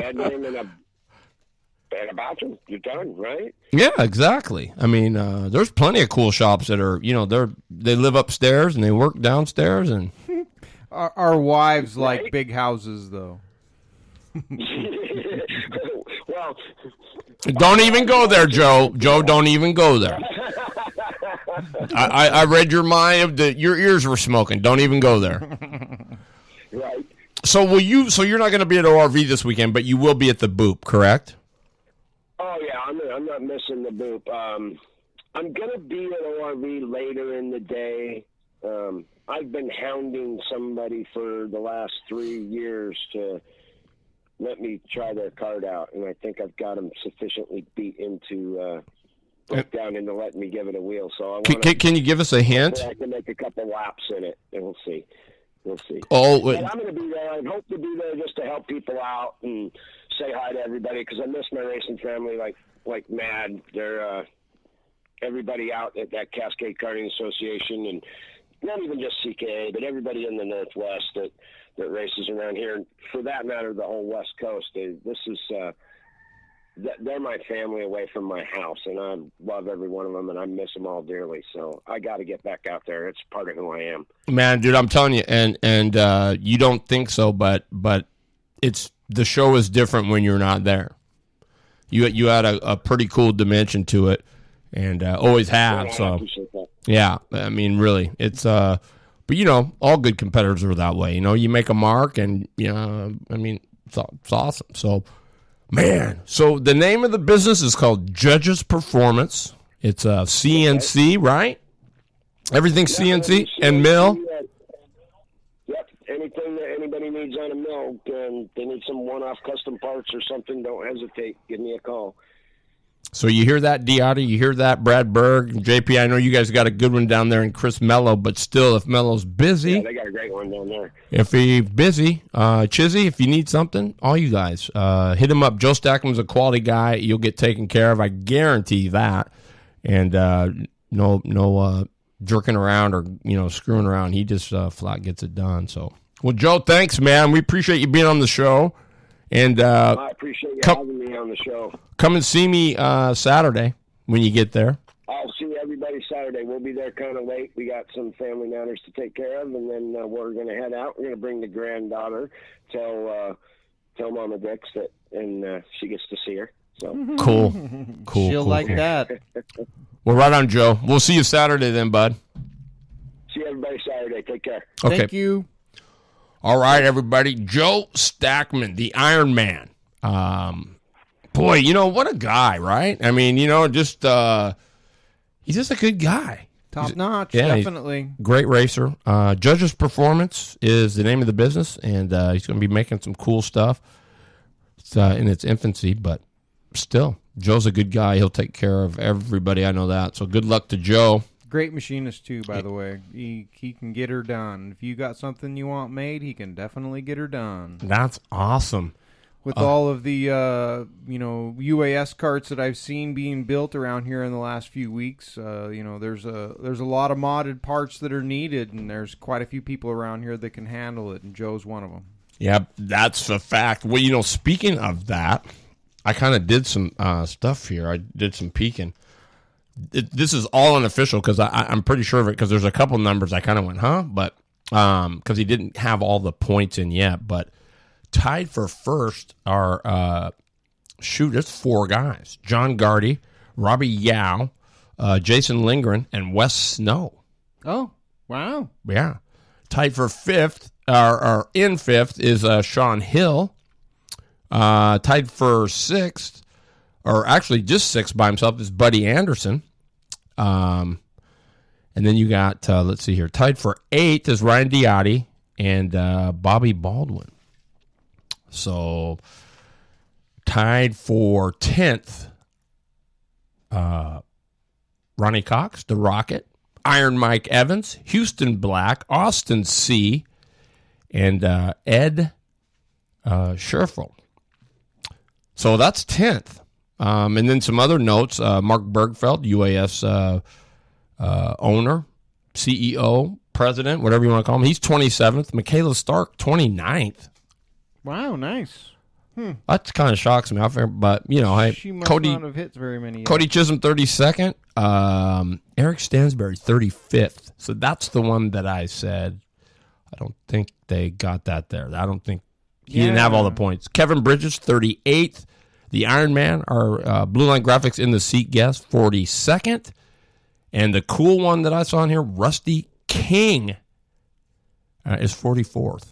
and a bedroom, and a bathroom. You're done, right? Yeah, exactly. I mean, there's plenty of cool shops that are, they live upstairs and they work downstairs and. Our wives like big houses, though. Well, don't even go there, Joe. Joe, don't even go there. I read your mind. Your ears were smoking. Don't even go there. Right. So you're not going to be at ORV this weekend, but you will be at the Boop, correct? Oh yeah, I'm not missing the Boop. I'm going to be at ORV later in the day. I've been hounding somebody for the last 3 years to let me try their card out, and I think I've got them sufficiently beat into down into letting me give it a wheel. So can you give us a hint? I can make a couple laps in it, and we'll see. Oh, but I'm going to be there. I hope to be there just to help people out and say hi to everybody because I miss my racing family like mad. They're everybody out at that Cascade Karting Association, and not even just CKA, but everybody in the Northwest that races around here, and for that matter, the whole West Coast. They're my family away from my house, and I love every one of them, and I miss them all dearly. So I got to get back out there. It's part of who I am. Man, dude, I'm telling you, and you don't think so, but it's the show is different when you're not there. You had a pretty cool dimension to it, and always have. So yeah, I mean, really, it's but all good competitors are that way. You make a mark, and I mean, it's awesome. So, man, so the name of the business is called Judges Performance. It's CNC, right? Everything's CNC and mill. Yep, anything that anybody needs on a mill, and they need some one-off custom parts or something, don't hesitate. Give me a call. So you hear that, Diotta? You hear that, Brad Berg and JP? I know you guys got a good one down there in Chris Mello, but still, if Mello's busy, Yeah, they got a great one down there. if he's busy, Chizzy, if you need something, all you guys, hit him up. Joe Stackman's a quality guy. You'll get taken care of. I guarantee that. And no jerking around or screwing around. He just flat gets it done. So, well, Joe, thanks, man. We appreciate you being on the show. And I appreciate you having me on the show. Come and see me Saturday when you get there. I'll see everybody Saturday. We'll be there kind of late. We got some family matters to take care of, and then we're going to head out. We're going to bring the granddaughter. Tell Mama Dix that, and she gets to see her. So Cool. She'll like that. Well, right on, Joe. We'll see you Saturday then, bud. See everybody Saturday. Take care. Okay. Thank you. All right, everybody. Joe Stackman, the Iron Man. Boy, what a guy, right? I mean, just he's just a good guy. Top notch, yeah, definitely. Great racer. Judge's Performance is the name of the business, and he's going to be making some cool stuff. It's in its infancy, but still, Joe's a good guy. He'll take care of everybody. I know that. So good luck to Joe. Great machinist, too, by the way. He can get her done. If you got something you want made, he can definitely get her done. That's awesome. With all of the, UAS carts that I've seen being built around here in the last few weeks, there's a lot of modded parts that are needed, and there's quite a few people around here that can handle it, and Joe's one of them. Yeah, that's a fact. Well, speaking of that, I kind of did some stuff here. I did some peeking. This is all unofficial because I'm pretty sure of it because there's a couple numbers I kind of went, huh? But because he didn't have all the points in yet. But tied for first are, it's 4 guys. John Gardy, Robbie Yao, Jason Lindgren, and Wes Snow. Oh, wow. Yeah. Tied for fifth, or in fifth, is Sean Hill. Tied for sixth, or actually just sixth by himself, is Buddy Anderson. And then you got, let's see here, tied for eighth is Ryan Diotti and Bobby Baldwin. So tied for 10th, Ronnie Cox, the Rocket, Iron Mike Evans, Houston Black, Austin C., and Ed Scherfel. So that's 10th. And then some other notes. Mark Bergfeld, UAS owner, CEO, president, whatever you want to call him. He's 27th. Michaela Stark, 29th. Wow, nice. That kind of shocks me. But, hey, She must not have hit very many yet. Cody Chisholm, 32nd. Eric Stansberry, 35th. So that's the one that I said, I don't think they got that there. I don't think he didn't have all the points. Kevin Bridges, 38th. The Iron Man, our Blue Line Graphics in the seat guest, 42nd. And the cool one that I saw in here, Rusty King, is 44th.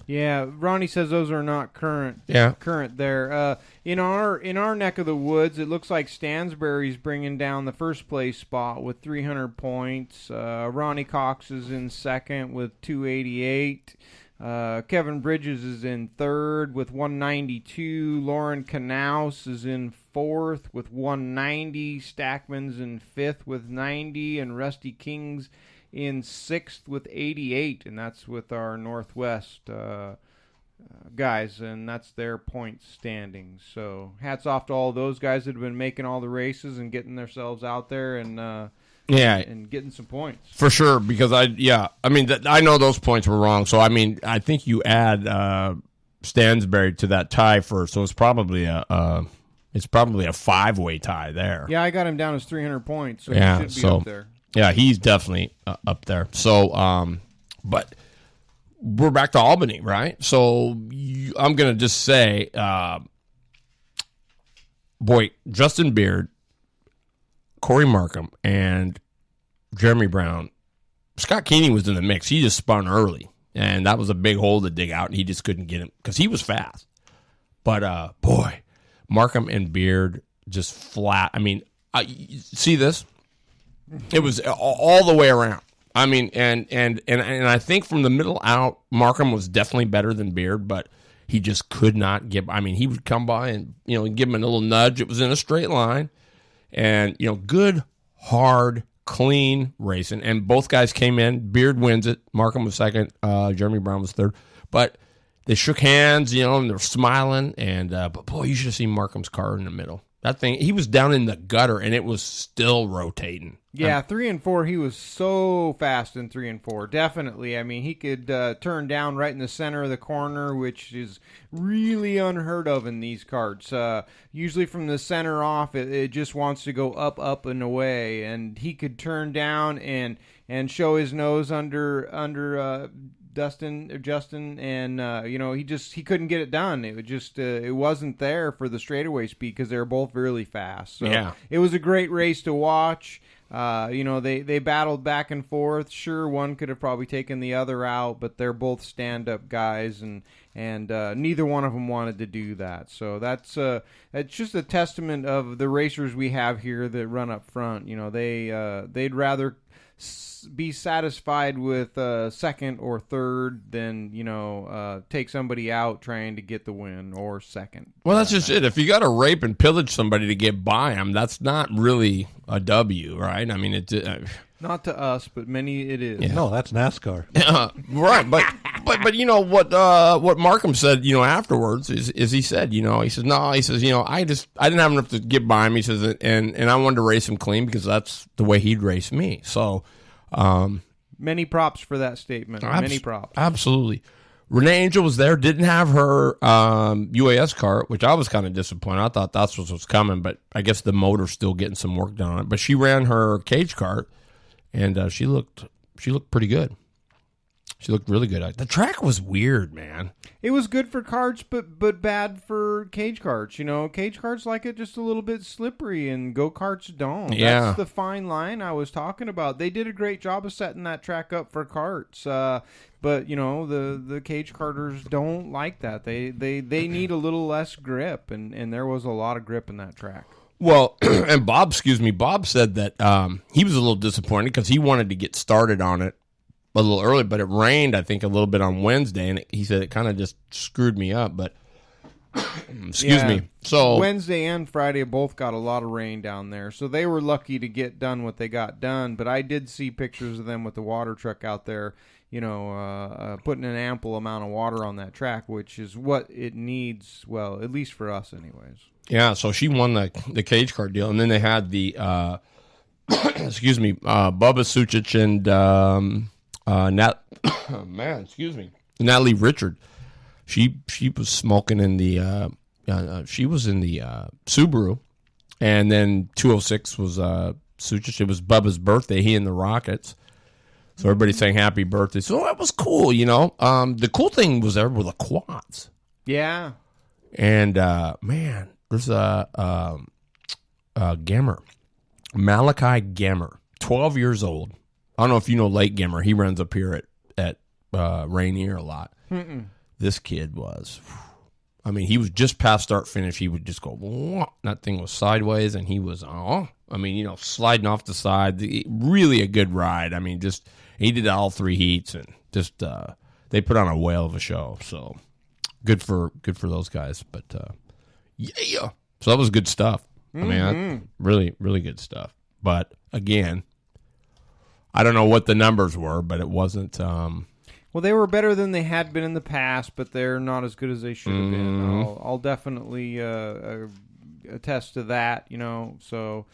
Yeah, Ronnie says those are not current. Yeah. Current there. In our neck of the woods, it looks like Stansberry's bringing down the first place spot with 300 points. Ronnie Cox is in second with 288. Kevin Bridges is in third with 192. Lauren Knaus is in fourth with 190. Stackman's in fifth with 90. And Rusty King's in sixth with 88. And that's with our Northwest guys. And that's their point standings. So hats off to all those guys that have been making all the races and getting themselves out there and getting some points. For sure, because I know those points were wrong. So, I think you add Stansberry to that tie first. So it's probably a 5-way tie there. Yeah, I got him down as 300 points. So he should be up there. Yeah, he's definitely up there. So, but we're back to Albany, right? So I'm going to just say, Justin Beard, Corey Markham, and Jeremy Brown. Scott Keeney was in the mix. He just spun early, and that was a big hole to dig out, and he just couldn't get him because he was fast. But, Markham and Beard just flat. See this? It was all the way around. And I think from the middle out, Markham was definitely better than Beard, but he just could not get. I mean, he would come by and give him a little nudge. It was in a straight line, and good, hard, clean racing. And both guys came in. Beard wins it. Markham was second. Jeremy Brown was third. But they shook hands, and they're smiling. And but boy, you should have seen Markham's car in the middle. That thing, he was down in the gutter, and it was still rotating. Yeah, 3 and 4, he was so fast in 3 and 4. Definitely. I mean, he could turn down right in the center of the corner, which is really unheard of in these karts. Usually from the center off, it just wants to go up, up, and away. And he could turn down and show his nose under Justin, and he couldn't get it done. It was just it wasn't there for the straightaway speed because they were both really fast. So yeah, it was a great race to watch. They battled back and forth. Sure, one could have probably taken the other out, but they're both stand-up guys, and neither one of them wanted to do that. So that's just a testament of the racers we have here that run up front. They'd rather be satisfied with second or third than take somebody out trying to get the win or second. Well, that's just it. If you got to rape and pillage somebody to get by them, that's not really a W, right? I mean, not to us, but many it is. Yeah. No, that's NASCAR. Right, but what Markham said, afterwards is he said, he says I didn't have enough to get by him. He says, and I wanted to race him clean because that's the way he'd race me. So, many props for that statement. Many props. Absolutely. Renee Angel was there, didn't have her UAS cart, which I was kind of disappointed. I thought that's what was coming, but I guess the motor's still getting some work done on it. But she ran her cage cart, and she looked pretty good. She looked really good. The track was weird, man. It was good for karts, but bad for cage karts. Cage karts like it just a little bit slippery, and go-karts don't. Yeah. That's the fine line I was talking about. They did a great job of setting that track up for karts. But the cage karters don't like that. They need a little less grip, and there was a lot of grip in that track. Well, and Bob said that he was a little disappointed because he wanted to get started on it a little early, but it rained, I think, a little bit on Wednesday, and he said it kind of just screwed me up, but excuse me. So Wednesday and Friday both got a lot of rain down there, so they were lucky to get done what they got done, but I did see pictures of them with the water truck out there, putting an ample amount of water on that track, which is what it needs, well, at least for us anyways. Yeah, so she won the cage cart deal, and then they had the, excuse me, Bubba Sucic and Natalie Richard. She was smoking in the she was in the Subaru, and then 206 was Sucic. It was Bubba's birthday. He in the Rockets, so everybody sang happy birthday. So that was cool, The cool thing was there were the quads. Yeah, and man, there's a Gammer, Malachi Gammer, 12 years old. I don't know if you know Lake Gimmer. He runs up here at Rainier a lot. Mm-mm. This kid was, I mean, he was just past start finish. He would just go, whoa. That thing was sideways, and he was, sliding off the side. Really a good ride. I mean, just he did all 3 heats, and just they put on a whale of a show. So good for those guys. But yeah, so that was good stuff. Mm-hmm. I mean, really, really good stuff. But again, I don't know what the numbers were, but it wasn't. Well, they were better than they had been in the past, but they're not as good as they should have been. I'll definitely attest to that. So.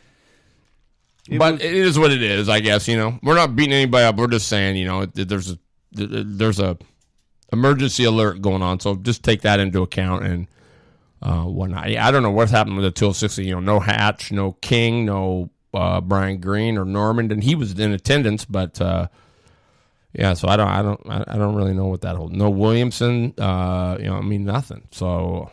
It is what it is, I guess. We're not beating anybody up. We're just saying, there's a emergency alert going on, so just take that into account and whatnot. I don't know what's happened with the 260. No Hatch, no King, no. Brian Green or Norman, and he was in attendance, but yeah. So I don't really know what that whole no Williamson. Nothing. So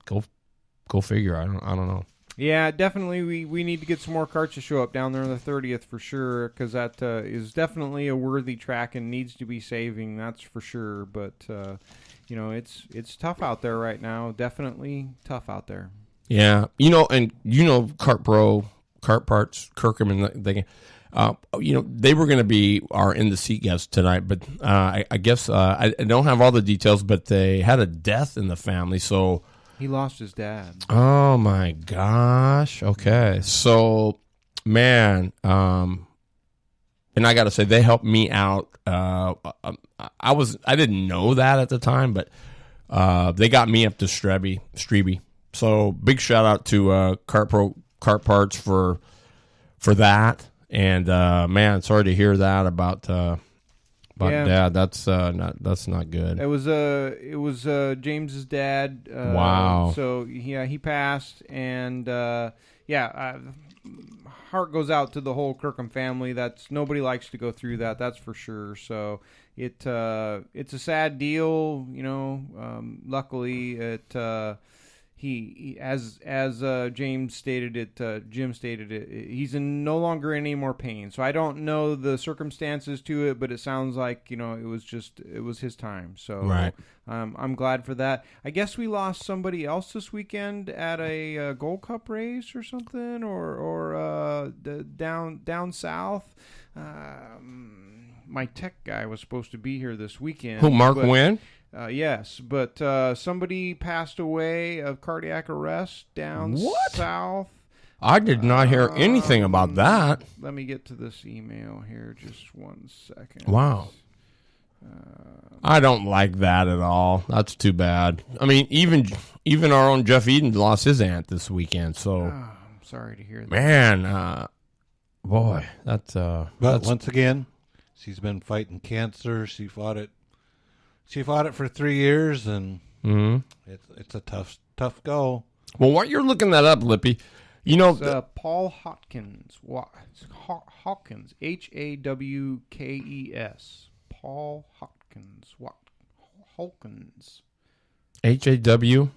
go figure. I don't know. Yeah, definitely. We need to get some more karts to show up down there on the 30th for sure, because that is definitely a worthy track and needs to be saving. That's for sure. But it's tough out there right now. Definitely tough out there. Yeah, Kart Pro. Kart Parts, Kirkham, and they were going to be our in the seat guests tonight, but I guess I don't have all the details, but they had a death in the family, so He lost his dad. oh my gosh. Okay, so man, and I got to say they helped me out. I didn't know that at the time, but they got me up to Strebe. So big shout out to Kart Parts for that. And man, sorry to hear that about Dad. That's not good. It was James's dad. Wow. So yeah, he passed, and heart goes out to the whole Kirkham family. That's nobody likes to go through that. That's for sure. So it's a sad deal. Luckily he as James stated it, Jim stated it, he's no longer in any more pain. So I don't know the circumstances to it, but it sounds like, it was his time. So right. I'm glad for that. I guess we lost somebody else this weekend at a Gold Cup race or something, or down south. My tech guy was supposed to be here this weekend. Who, Mark Wynn? Yes, but somebody passed away of cardiac arrest down south. I did not hear anything about that. Let me get to this email here. Just 1 second. Wow. I don't like that at all. That's too bad. I mean, even our own Jeff Eden lost his aunt this weekend. So, I'm sorry to hear that. Man, boy, that's. But once again, she's been fighting cancer. She fought it for 3 years, and it's a tough go. Well, while you're looking that up, Lippy, It's Paul Hawkins. Hawkins, Hawkes. Paul Hawkins. Hawkins. HAW?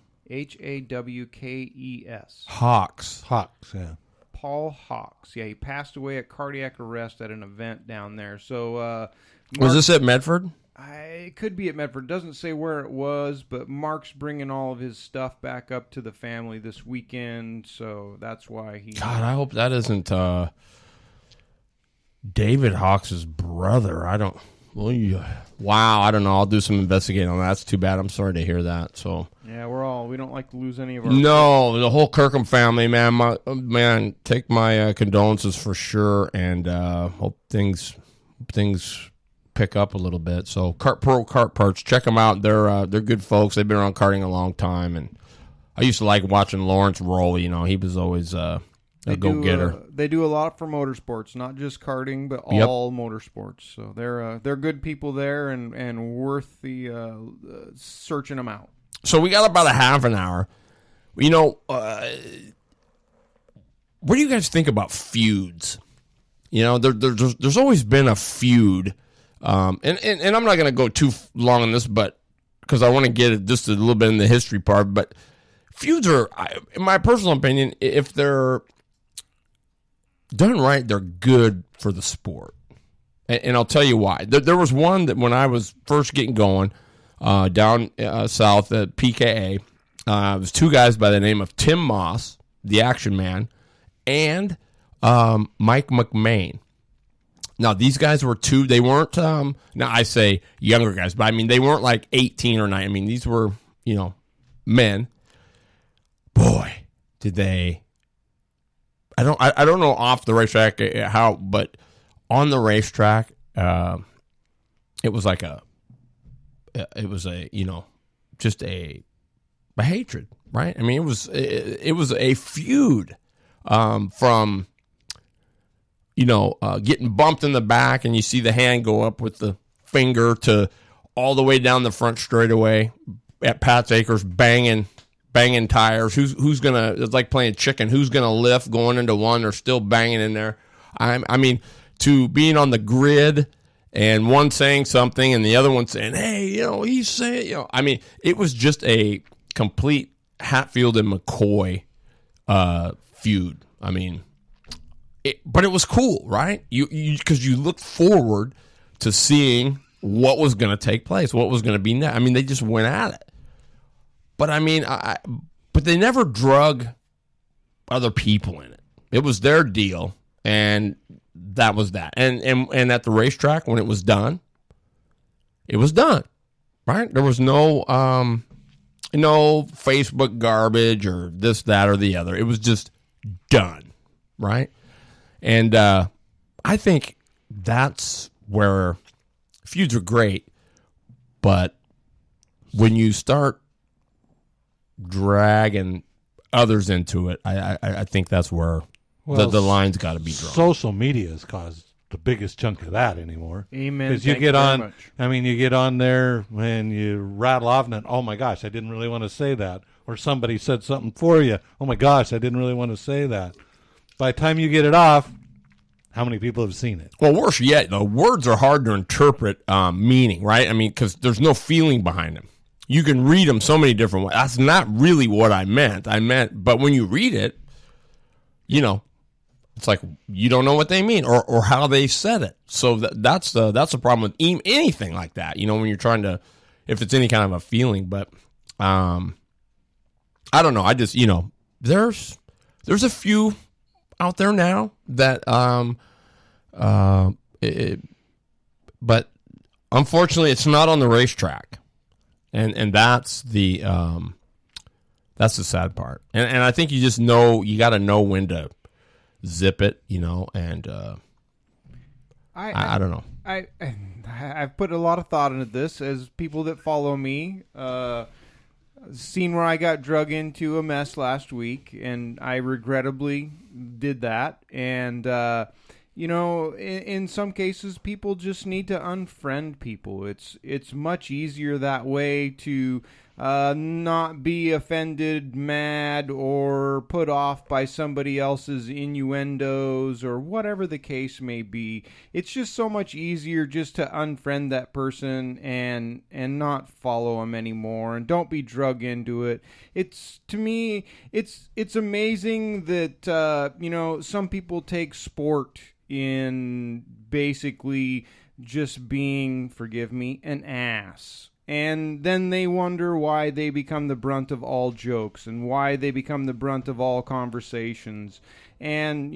Hawkes. Hawks, yeah. Paul Hawkes. Yeah, he passed away at cardiac arrest at an event down there. So, was this at Medford? It could be at Medford. Doesn't say where it was, but Mark's bringing all of his stuff back up to the family this weekend, so that's why he... God, I hope that isn't David Hawks' brother. I don't... Wow, I don't know. I'll do some investigating on that. That's too bad. I'm sorry to hear that. So yeah, we don't like to lose any of our... No, the whole Kirkham family, man. Take my condolences for sure, and hope things pick up a little bit. So Kart Parts, check them out. They're good folks. They've been around karting a long time, and I used to like watching Lawrence roll. He was always a go-getter. They do a lot for motorsports, not just karting, but all motorsports. So they're good people there, and worth the searching them out. So we got about a half an hour. What do you guys think about feuds? There's always been a feud. And I'm not going to go too long on this, but because I want to get it just a little bit in the history part. But feuds are, in my personal opinion, if they're done right, they're good for the sport. And I'll tell you why. There was one that when I was first getting going down south at PKA, it was two guys by the name of Tim Moss, the Action Man, and Mike McMain. Now, these guys were they weren't, now I say younger guys, but I mean, they weren't like 18 or 9. I mean, these were, men. Boy, did they, I don't know off the racetrack how, but on the racetrack, it was just a hatred, right? I mean, it was a feud from, getting bumped in the back and you see the hand go up with the finger to all the way down the front straightaway at Pat's Acres, banging tires. Who's gonna? It's like playing chicken. Who's gonna lift going into one? They're still banging in there. I mean, to being on the grid and one saying something and the other one saying, "Hey, he's saying," I mean, it was just a complete Hatfield and McCoy feud. I mean. But it was cool, right? Because you looked forward to seeing what was going to take place, what was going to be next. I mean, they just went at it. But I mean, but they never drug other people in it. It was their deal, and that was that. And at the racetrack, when it was done, right? There was no Facebook garbage or this, that, or the other. It was just done, right? And I think that's where feuds are great, but when you start dragging others into it, I think that's where the line's got to be drawn. Social media has caused the biggest chunk of that anymore. Amen. Because you get on, you get on there and you rattle off, and oh my gosh, I didn't really want to say that. Or somebody said something for you. Oh my gosh, I didn't really want to say that. By the time you get it off, how many people have seen it? Well, worse yet, the words are hard to interpret meaning, right? I mean, because there's no feeling behind them. You can read them so many different ways. That's not really what I meant. But when you read it, it's like you don't know what they mean or how they said it. So that's the problem with anything like that. When you're trying to, if it's any kind of a feeling. But I don't know. I just there's a few out there now that but unfortunately it's not on the racetrack. And that's the sad part. And I think you just know, you got to know when to zip it, and I don't know. I've put a lot of thought into this, as people that follow me seen where I got drug into a mess last week, and I regrettably did that. And in some cases, people just need to unfriend people. It's much easier that way to not be offended, mad, or put off by somebody else's innuendos or whatever the case may be. It's just so much easier just to unfriend that person and not follow them anymore, and don't be drug into it. To me, it's amazing that some people take sport in basically just being, forgive me, an ass. And then they wonder why they become the brunt of all jokes and why they become the brunt of all conversations. And,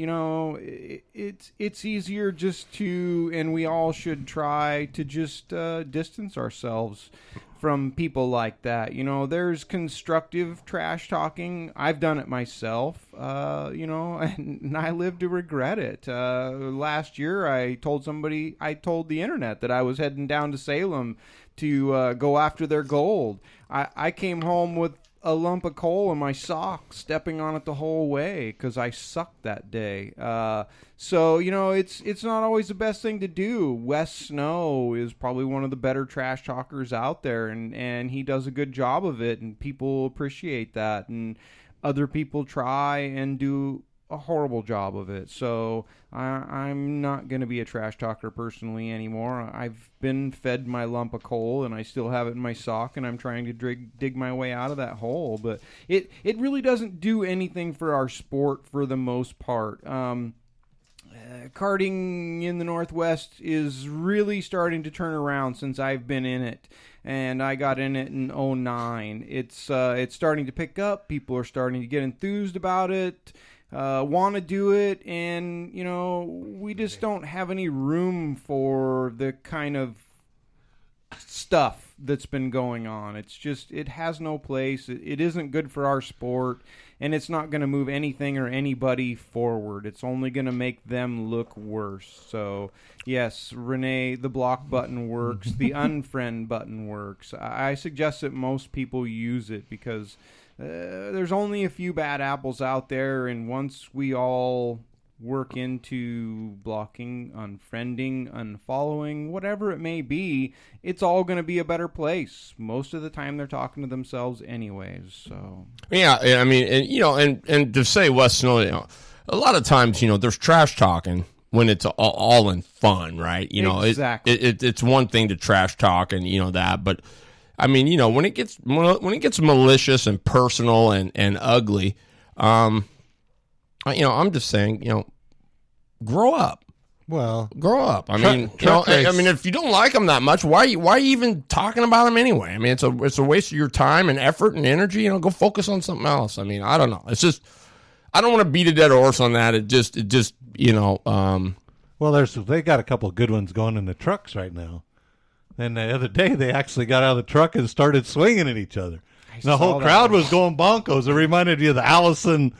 it's easier just to, and we all should try to just distance ourselves from people like that. There's constructive trash talking. I've done it myself, and I live to regret it. Last year, I told the internet that I was heading down to Salem to go after their gold. I came home with a lump of coal in my sock, stepping on it the whole way because I sucked that day. So it's not always the best thing to do. Wes Snow is probably one of the better trash talkers out there, and he does a good job of it, and people appreciate that. And other people try and do a horrible job of it. So I'm not going to be a trash talker personally anymore. I've been fed my lump of coal, and I still have it in my sock, and I'm trying to dig my way out of that hole. But it really doesn't do anything for our sport for the most part. Karting in the Northwest is really starting to turn around since I've been in it, and I got in it in 2009. It's starting to pick up. People are starting to get enthused about it, want to do it, and we just don't have any room for the kind of stuff that's been going on. It has no place. It isn't good for our sport, and it's not going to move anything or anybody forward. It's only going to make them look worse. So, yes, Renee, the block button works. The unfriend button works. I suggest that most people use it because there's only a few bad apples out there, and once we all work into blocking, unfriending, unfollowing, whatever it may be, it's all going to be a better place. Most of the time they're talking to themselves anyways. So yeah, I mean, and to say Wes Snow, a lot of times, there's trash talking when it's all in fun, right? Exactly. It's one thing to trash talk and that, but I mean, when it gets malicious and personal and ugly, I'm just saying, grow up. Well, grow up. I mean, if you don't like them that much, why are you even talking about them anyway? I mean, it's a waste of your time and effort and energy. Go focus on something else. I mean, I don't know. It's just, I don't want to beat a dead horse on that. Well, they got a couple of good ones going in the trucks right now. And the other day, they actually got out of the truck and started swinging at each other. And the whole crowd was going bonkos. It reminded you of the Allison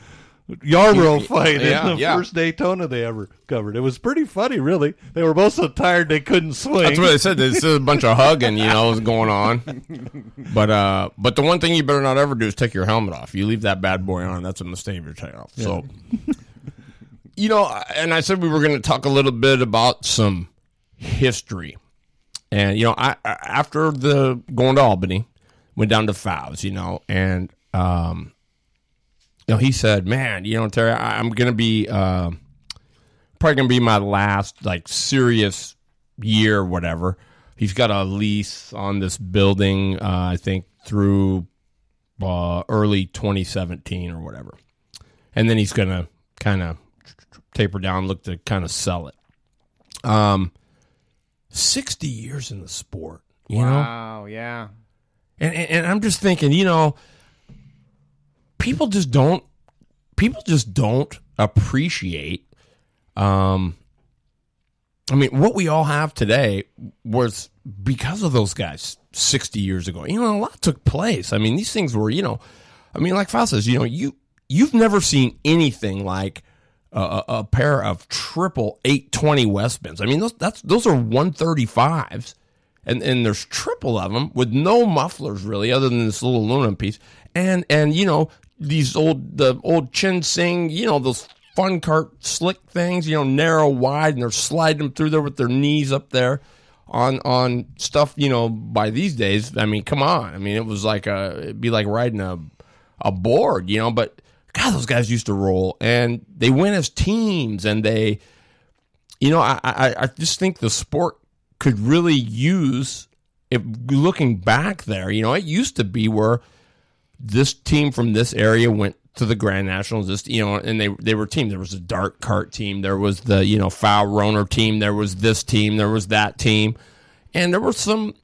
Yarborough fight in the first Daytona they ever covered. It was pretty funny, really. They were both so tired they couldn't swing. That's what they said. There's a bunch of hugging, was going on. But the one thing you better not ever do is take your helmet off. You leave that bad boy on, that's a mistake you're taking off. Yeah. So, and I said we were going to talk a little bit about some history. And, I after going to Albany, went down to Fowles, and he said, man, Terry, I'm going to be probably going to be my last serious year or whatever. He's got a lease on this building, I think, through early 2017 or whatever. And then he's going to kind of taper down, look to kind of sell it. 60 years in the sport, you know? Wow, yeah. And I'm just thinking, people just don't appreciate what we all have today was because of those guys 60 years ago. A lot took place. These things were, like Fal says, you've never seen anything like a pair of triple 820 Westbins. Those are 135s. And there's triple of them with no mufflers really, other than this little aluminum piece. And these old Chin Sing, those fun cart slick things, narrow, wide, and they're sliding them through there with their knees up there on stuff, by these days. Come on. It was it'd be like riding a board, but God, those guys used to roll, and they went as teams, and they, I just think the sport could really use, if looking back there, it used to be where this team from this area went to the Grand Nationals, and they were a team. There was a dart cart team, there was the foul roner team, there was this team, there was that team, and there was some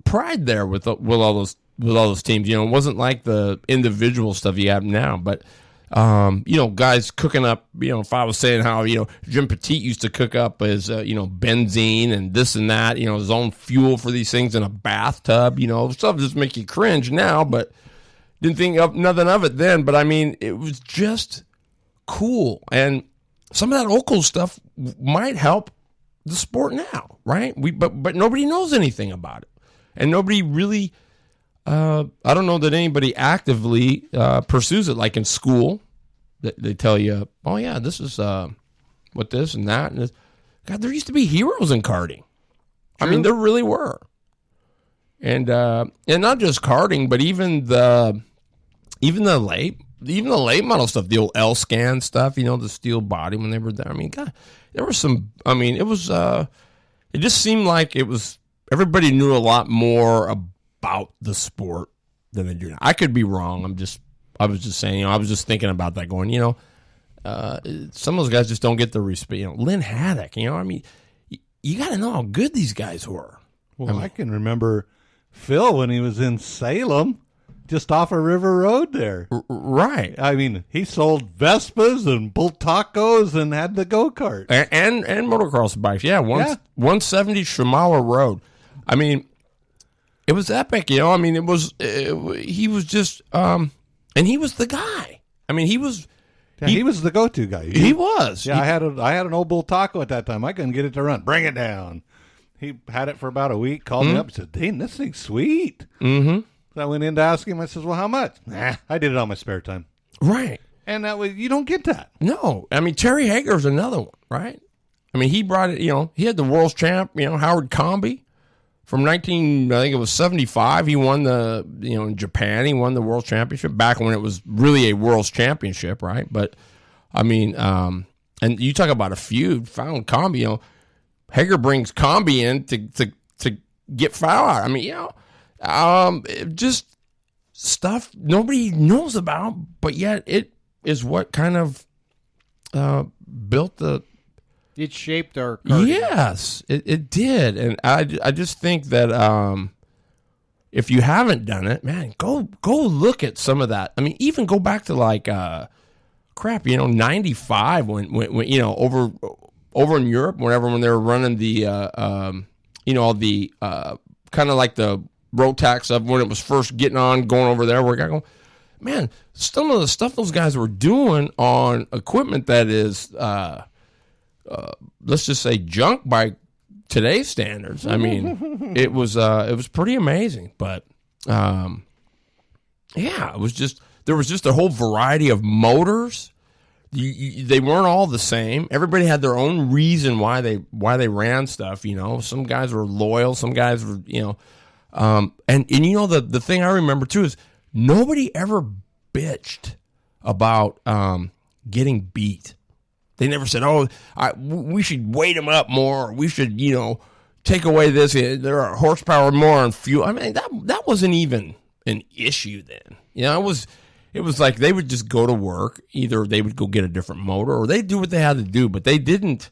pride there with all those teams. It wasn't like the individual stuff you have now, but guys cooking up, if I was saying how, Jim Petit used to cook up his, benzene and this and that, his own fuel for these things in a bathtub, stuff just make you cringe now, but didn't think of nothing of it then. But it was just cool. And some of that old cool stuff might help the sport now, right? But nobody knows anything about it. And nobody really, I don't know that anybody actively pursues it, like in school. They tell you, oh, yeah, this is what this and that. And this. God, there used to be heroes in karting. True. There really were. And not just karting, but even the late model stuff, the old L-Scan stuff, the steel body when they were there. God, there was some, it was, it just seemed like it was, everybody knew a lot more about the sport than they do now. I could be wrong. I was just saying, I was just thinking about that going, some of those guys just don't get the respect. Lynn Haddock, you got to know how good these guys were. Well, I can remember Phil when he was in Salem, just off of River Road there. Right. He sold Vespas and bull tacos and had the go-kart. And motocross bikes. Yeah, 170 Shimala Road. It was epic, he was just, and he was the guy. He was. Yeah, he was the go-to guy. He was. Yeah, I had an old bull taco at that time. I couldn't get it to run. Bring it down. He had it for about a week, called me up and said, Dane, this thing's sweet. Mm-hmm. So I went in to ask him. I said, well, how much? I did it on my spare time. Right. And that was, you don't get that. No. Terry Hager's another one, right? He brought it, he had the world's champ, Howard Comby. From 75, he won in Japan, he won the world championship back when it was really a world's championship, right? But, and you talk about a feud, found Combi, Hager brings Combi in to get foul out. Just stuff nobody knows about, but yet it is what kind of built the... It shaped our karting. Yes, it did. And I just think that if you haven't done it, man, go look at some of that. Even go back to 95 when over over in Europe, when they were running the, the kind of like the Rotax of when it was first going over there, where I go, man, some of the stuff those guys were doing on equipment that is, let's just say junk by today's standards. I mean, it was pretty amazing, but, it was just, there was just a whole variety of motors. They weren't all the same. Everybody had their own reason why they ran stuff. Some guys were loyal. Some guys were, and the thing I remember too is nobody ever bitched about getting beat. They never said, "Oh, we should weight them up more. Or we should, take away this. There are horsepower more on fuel." I mean, that wasn't even an issue then. It was like they would just go to work. Either they would go get a different motor, or they'd do what they had to do. But they didn't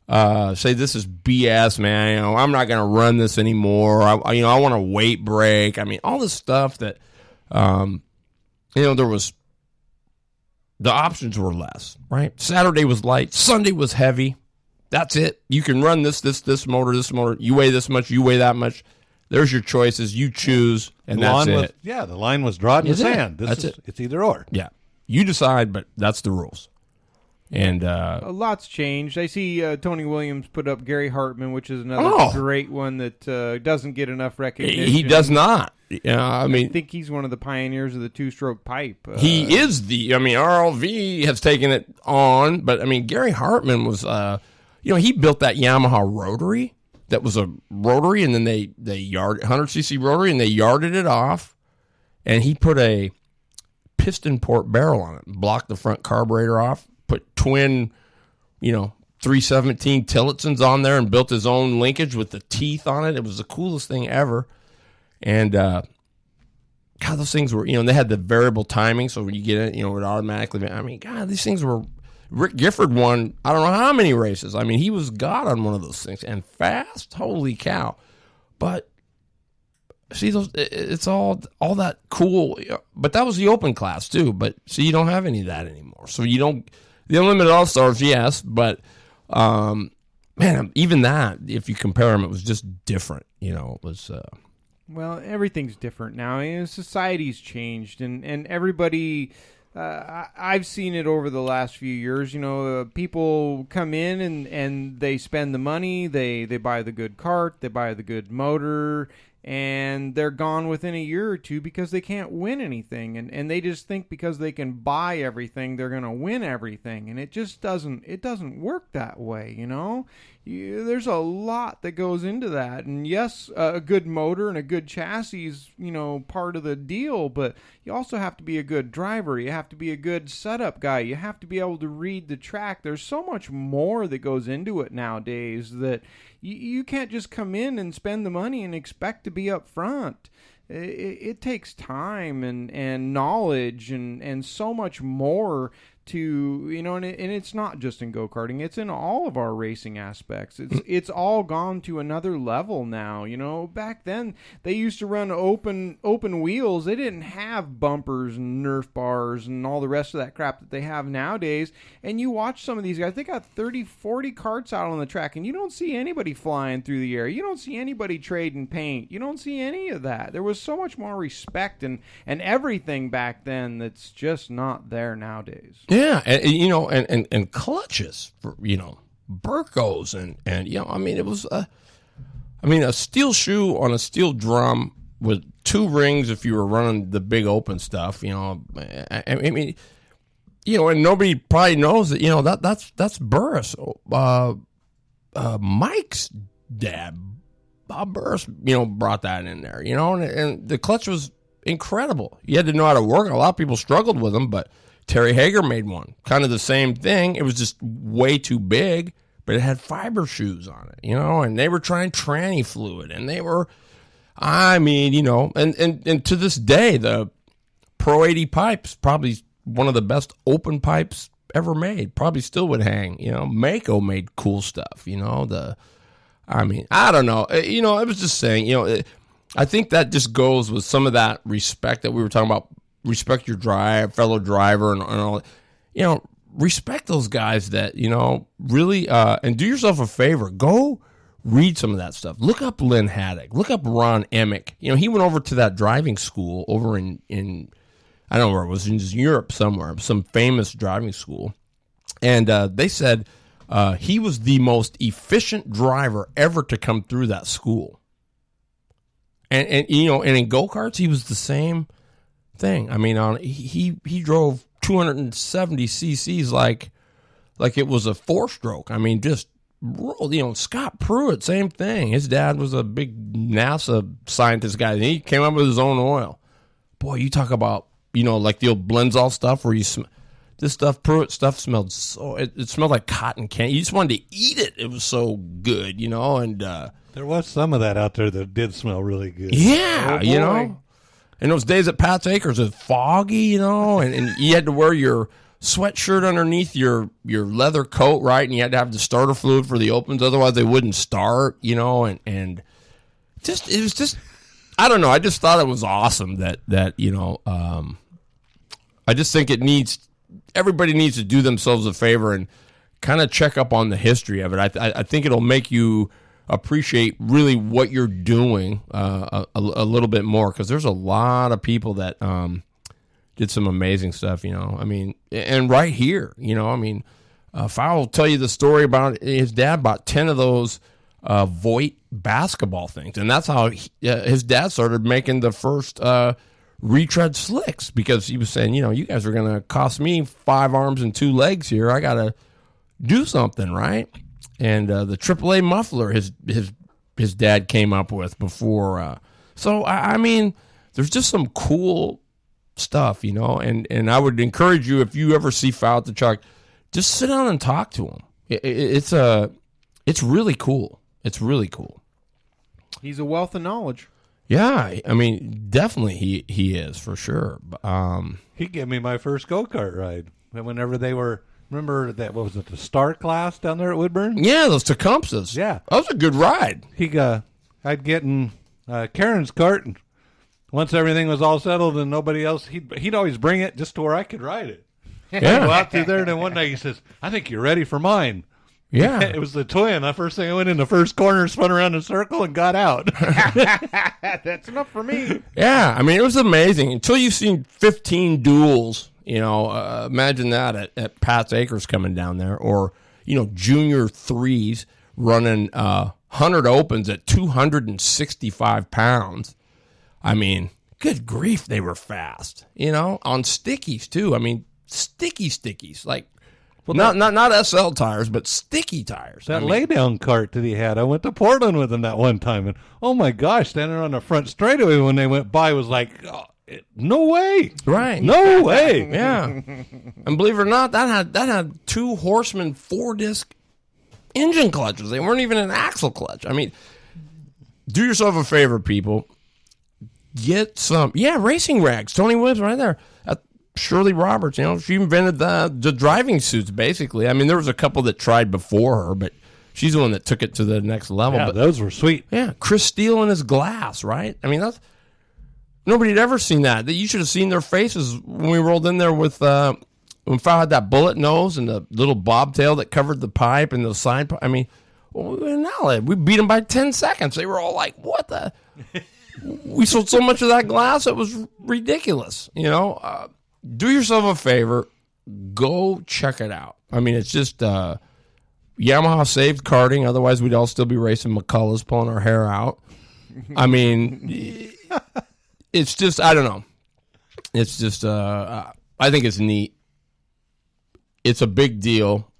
say, "This is BS, man. I'm not going to run this anymore. I want to weight break." I mean, all this stuff that, there was. The options were less, right? Saturday was light. Sunday was heavy. That's it. You can run this motor. You weigh this much. You weigh that much. There's your choices. You choose, and that's it. The line was drawn in the sand. That's it. It's either or. Yeah. You decide, but that's the rules. And a lot's changed. I see Tony Williams put up Gary Hartman, which is another great one that doesn't get enough recognition. He does not. I think he's one of the pioneers of the two-stroke pipe. He is RLV has taken it on, but Gary Hartman was, he built that Yamaha rotary. That was a rotary, and then they 100cc rotary, and they yarded it off, and he put a piston port barrel on it, blocked the front carburetor off, put twin, 317 Tillotsons on there, and built his own linkage with the teeth on it. It was the coolest thing ever. And, God, those things were, they had the variable timing, so when you get it, it automatically, God, these things were, Rick Gifford won, I don't know how many races. He was God on one of those things, and fast, holy cow. But, see, it's all that cool, but that was the open class, too, but, see, you don't have any of that anymore. So the Unlimited All-Stars, yes, but, man, even that, if you compare them, it was just different, it was, Well, everything's different now. Society's changed, and everybody. I've seen it over the last few years. People come in and they spend the money. They buy the good cart. They buy the good motor. And they're gone within a year or two because they can't win anything. And they just think because they can buy everything, they're going to win everything. And it just doesn't work that way, There's a lot that goes into that. And yes, a good motor and a good chassis is, part of the deal. But you also have to be a good driver. You have to be a good setup guy. You have to be able to read the track. There's so much more that goes into it nowadays that you can't just come in and spend the money and expect to be up front. It takes time and knowledge and so much more to, and it's not just in go-karting, it's in all of our racing aspects. It's all gone to another level now. Back then they used to run open wheels. They didn't have bumpers and Nerf bars and all the rest of that crap that they have nowadays. And you watch some of these guys, they got 30, 40 carts out on the track, and you don't see anybody flying through the air. You don't see anybody trading paint. You don't see any of that. There was so much more respect and everything back then that's just not there nowadays. Yeah, and clutches for Burkos and it was a steel shoe on a steel drum with two rings if you were running the big open stuff. And nobody probably knows that that's Burris, Mike's dad, Bob Burris. Brought that in there. And the clutch was incredible. You had to know how to work it. A lot of people struggled with them, but Terry Hager made one. Kind of the same thing. It was just way too big, but it had fiber shoes on it, and they were trying tranny fluid, and they were, and to this day, the Pro 80 pipe's probably one of the best open pipes ever made. Probably still would hang. Mako made cool stuff, I don't know. I was just saying, I think that just goes with some of that respect that we were talking about. Respect your fellow driver, and all. respect those guys that, really, and do yourself a favor. Go read some of that stuff. Look up Lynn Haddock. Look up Ron Emick. He went over to that driving school over in I don't know where it was, in Europe somewhere, some famous driving school. And they said he was the most efficient driver ever to come through that school. And in go-karts, he was the same thing. I mean, he drove 270 cc's like it was a four-stroke. I mean, just rolled. Scott Pruitt, same thing. His dad was a big NASA scientist guy, and he came up with his own oil. Boy, you talk about, like the old Blendzall stuff where this stuff, Pruitt stuff, smelled so, it smelled like cotton candy. You just wanted to eat it. It was so good, and There was some of that out there that did smell really good. yeah, in those days at Pat's Acres, it was foggy, and you had to wear your sweatshirt underneath your leather coat, right? And you had to have the starter fluid for the opens, otherwise they wouldn't start, and it was just, I don't know. I just thought it was awesome that I just think everybody needs to do themselves a favor and kind of check up on the history of it. I think it'll make you appreciate really what you're doing a little bit more, because there's a lot of people that did some amazing stuff, I mean, and right here, Fowle will tell you the story about his dad bought 10 of those Voight basketball things, and that's how his dad started making the first retread slicks, because he was saying, you guys are going to cost me 5 arms and 2 legs here. I got to do something, right? And the AAA muffler his dad came up with before. So, I mean, there's just some cool stuff, and I would encourage you, if you ever see Fowle at the truck, just sit down and talk to him. It's really cool. It's really cool. He's a wealth of knowledge. Yeah, I mean, definitely he is, for sure. He gave me my first go-kart ride. And whenever they were, remember that, what was it, the Star class down there at Woodburn? Yeah, those Tecumsehs. Yeah. That was a good ride. I'd get in Karen's cart, and once everything was all settled and nobody else, he'd always bring it just to where I could ride it. Yeah. I'd go out through there, and then one night he says, I think you're ready for mine. Yeah. It was the twin. The first thing I went in the first corner, spun around in a circle, and got out. That's enough for me. Yeah, I mean, it was amazing. Until you've seen 15 duels, imagine that at Pat's Acres coming down there, or, junior threes running 100 opens at 265 pounds. I mean, good grief, they were fast, on stickies, too. I mean, stickies, like, well, not SL tires, but sticky tires. That lay-down cart that he had, I went to Portland with him that one time, and oh my gosh, standing on the front straightaway when they went by was like, no way, right? No way, yeah. And believe it or not, that had 2 Horseman 4-disc engine clutches. They weren't even an axle clutch. I mean, do yourself a favor, people. Get some, racing rags. Tony Williams right there. Shirley Roberts, she invented the driving suits, basically. I mean, there was a couple that tried before her, but she's the one that took it to the next level. Yeah, but those were sweet. Yeah, Chris Steele and his glass, right? I mean, nobody had ever seen that. You should have seen their faces when we rolled in there with when Fowle had that bullet nose and the little bobtail that covered the pipe and the side pipe. I mean, we beat them by 10 seconds. They were all like, what the? We sold so much of that glass, it was ridiculous, Do yourself a favor, go check it out. I mean, it's just Yamaha saved karting. Otherwise, we'd all still be racing McCulloughs, pulling our hair out. I mean, it's just, I don't know. It's just, I think it's neat. It's a big deal,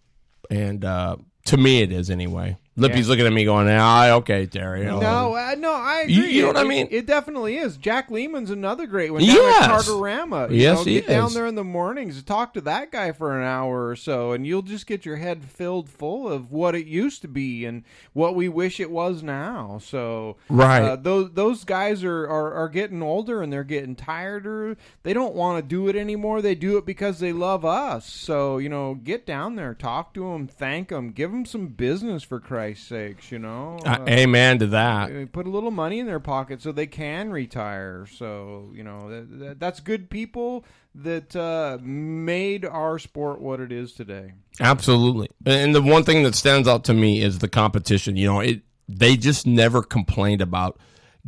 and to me, it is anyway. Lippy's looking at me going, okay, Terry. No, I agree. You know what I mean? It definitely is. Jack Lehman's another great one. Yes. Down at Carterama. Get down there in the mornings, talk to that guy for an hour or so, and you'll just get your head filled full of what it used to be and what we wish it was now. So, right. Those guys are getting older and they're getting tireder. They don't want to do it anymore. They do it because they love us. So, get down there, talk to them, thank them, give them some business, for Christ's Christ's sakes, you know. Amen to that. Put a little money in their pocket so they can retire. So, you know, that's good people that made our sport what it is today. Absolutely. And the one thing that stands out to me is the competition. You know, they just never complained about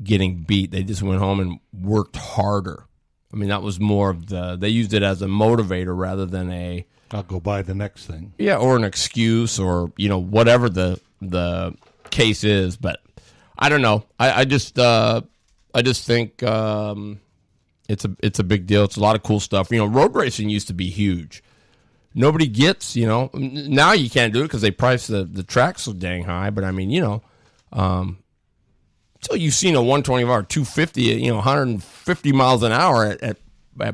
getting beat. They just went home and worked harder. I mean, that was more of they used it as a motivator rather than I'll go buy the next thing. Yeah, or an excuse, or, you know, whatever the case is. But I don't know. I just think it's a big deal. It's a lot of cool stuff. You know, road racing used to be huge. Nobody gets, you know, now you can't do it because they price the track so dang high. But I mean, you know, until you've seen a 125 or 250, you know, 150 miles an hour at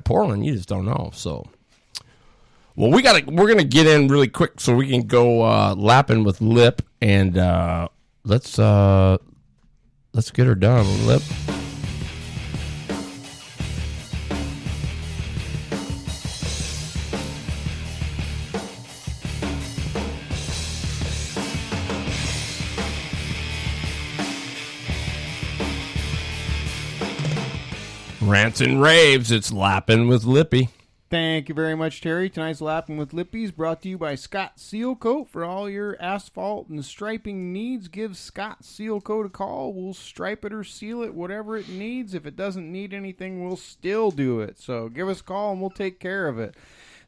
Portland, you just don't know. So, well, we're gonna get in really quick so we can go lapping with Lip, and let's get her done, Lip. Rants and raves, it's Lapping with Lippy. Thank you very much, Terry. Tonight's Lapping with Lippy is brought to you by Scott Seal Coat. For all your asphalt and striping needs, give Scott Seal Coat a call. We'll stripe it or seal it, whatever it needs. If it doesn't need anything, we'll still do it. So give us a call and we'll take care of it.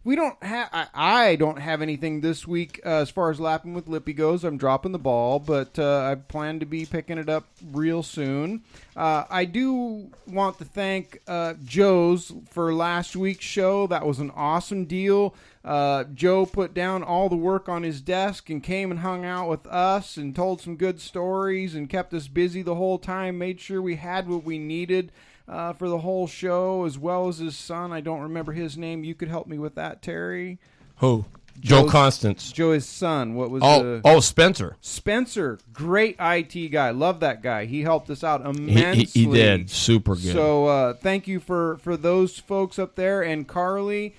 We don't have. I don't have anything this week as far as Lapping with Lippy goes. I'm dropping the ball, but I plan to be picking it up real soon. I do want to thank Joe's for last week's show. That was an awesome deal. Joe put down all the work on his desk and came and hung out with us and told some good stories and kept us busy the whole time. Made sure we had what we needed for the whole show, as well as his son. I don't remember his name. You could help me with that, Terry. Who? Joe Constance. Joe's son. What was Spencer. Spencer. Great IT guy. Love that guy. He helped us out immensely. He did. Super good. So thank you for those folks up there. And Carly,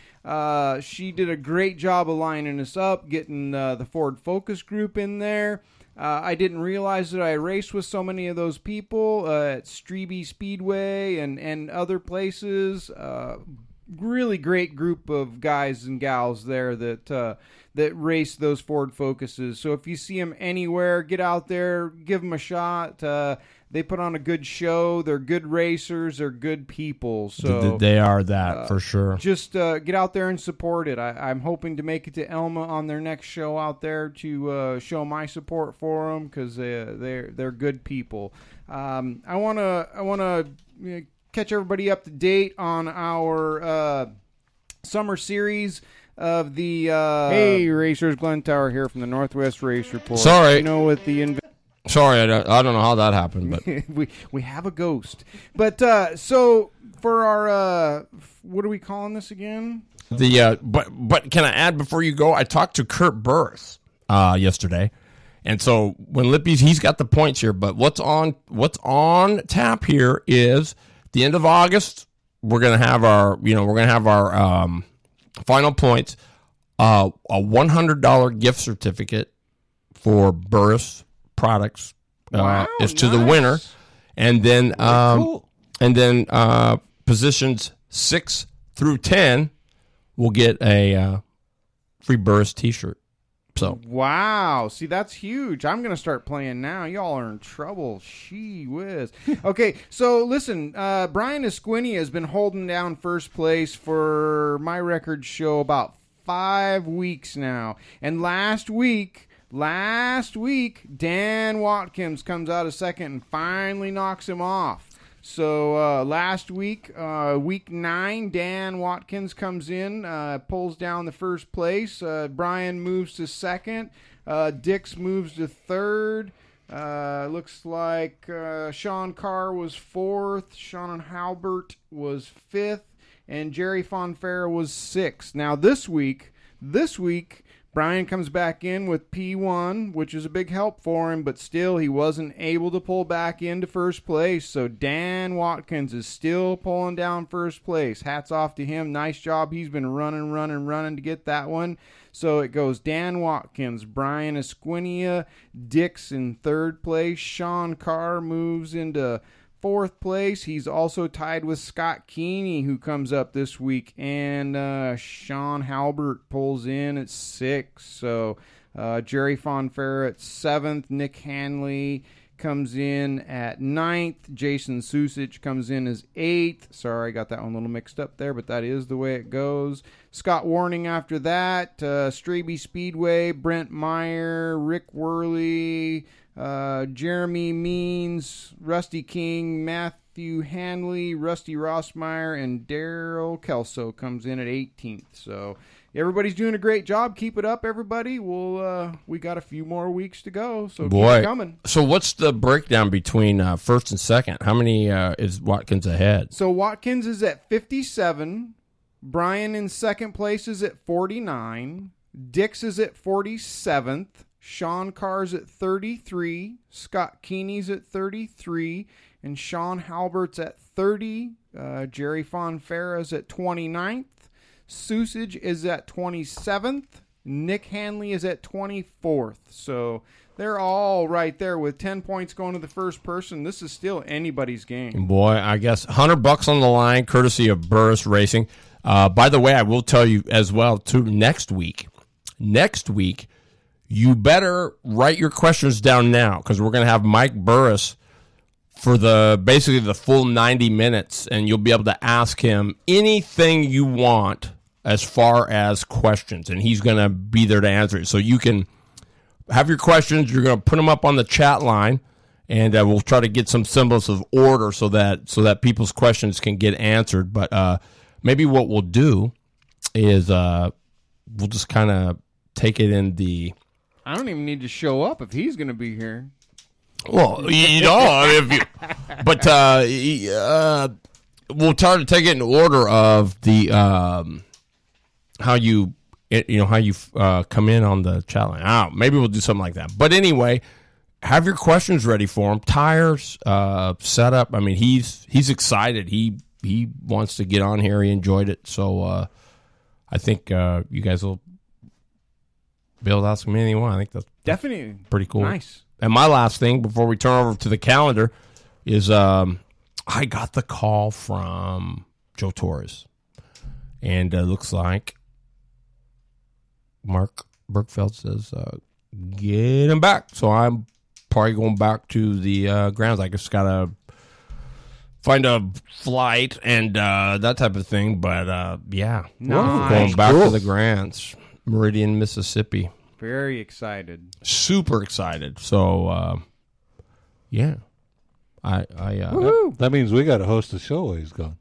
she did a great job of lining us up, getting the Ford Focus group in there. I didn't realize that I raced with so many of those people at Strebe Speedway and other places. Really great group of guys and gals there that race those Ford Focuses. So if you see them anywhere, get out there, give them a shot. They put on a good show. They're good racers. They're good people. So they are that for sure. Just get out there and support it. I'm hoping to make it to Elma on their next show out there to show my support for them because they're good people. I wanna catch everybody up to date on our summer series of the Hey Racers, Glenn Tower here from the Northwest Race Report. Sorry, you know, with the sorry, I don't know how that happened, but we have a ghost. But so for our what are we calling this again? But can I add before you go? I talked to Kurt Burris yesterday, and so when Lippy's, he's got the points here. But what's on tap here is the end of August. We're gonna have our final points. A $100 gift certificate for Burris products is to the winner, and then Cool. and then positions 6 through 10 will get a free Burris T-shirt. So wow, see, that's huge. I'm gonna start playing now. Y'all are in trouble. She whiz. Okay, so listen, Brian Esquini has been holding down first place for my record show about 5 weeks now, and last week, Dan Watkins comes out of second and finally knocks him off. So last week, week 9, Dan Watkins comes in, pulls down the first place. Brian moves to second. Dix moves to third. Looks like Sean Carr was fourth. Sean Halbert was fifth. And Jerry Fonfera was sixth. Now this week, Brian comes back in with P1, which is a big help for him, but still he wasn't able to pull back into first place. So Dan Watkins is still pulling down first place. Hats off to him. Nice job. He's been running to get that one. So it goes Dan Watkins, Brian Esquinia, Dix in third place. Sean Carr moves into fourth place. He's also tied with Scott Keeney, who comes up this week, and Sean Halbert pulls in at 6. So Jerry Fonfera at 7th. Nick Hanley comes in at 9th. Jason Susich comes in as 8th. Sorry, I got that one a little mixed up there, but that is the way it goes. Scott Warning after that. Straby Speedway, Brent Meyer, Rick Worley, Jeremy Means, Rusty King, Matthew Hanley, Rusty Rossmeyer, and Daryl Kelso comes in at 18th. So everybody's doing a great job. Keep it up, everybody. We got a few more weeks to go, so keep it coming. So what's the breakdown between first and second? How many is Watkins ahead? So Watkins is at 57. Brian in second place is at 49. Dix is at 47th. Sean Carr's at 33, Scott Keeney's at 33, and Sean Halbert's at 30. Jerry Fonfera's at 29th. Susage is at 27th. Nick Hanley is at 24th. So they're all right there with 10 points going to the first person. This is still anybody's game. Boy, I guess $100 on the line, courtesy of Burris Racing. By the way, I will tell you as well, too, next week, you better write your questions down now, because we're going to have Mike Burris for basically the full 90 minutes, and you'll be able to ask him anything you want as far as questions, and he's going to be there to answer it. So you can have your questions. You're going to put them up on the chat line, and we'll try to get some semblance of order so that people's questions can get answered. But maybe what we'll do is we'll just kind of take it in the... I don't even need to show up if he's going to be here. Well, we'll try to take it in order of the how you come in on the chat line. Maybe we'll do something like that. But anyway, have your questions ready for him. Tires, setup. I mean, he's excited. He wants to get on here. He enjoyed it. So I think you guys will be able to ask him anything you want. I think that's definitely pretty cool. Nice. And my last thing before we turn over to the calendar is I got the call from Joe Torres. And it looks like Mark Berkfeld says, get him back. So I'm probably going back to the grounds. I just got to find a flight and that type of thing. But, yeah, nice. Going back to the grounds. Meridian, Mississippi. Very excited. Super excited. So, yeah. That means we got to host a show while he's gone.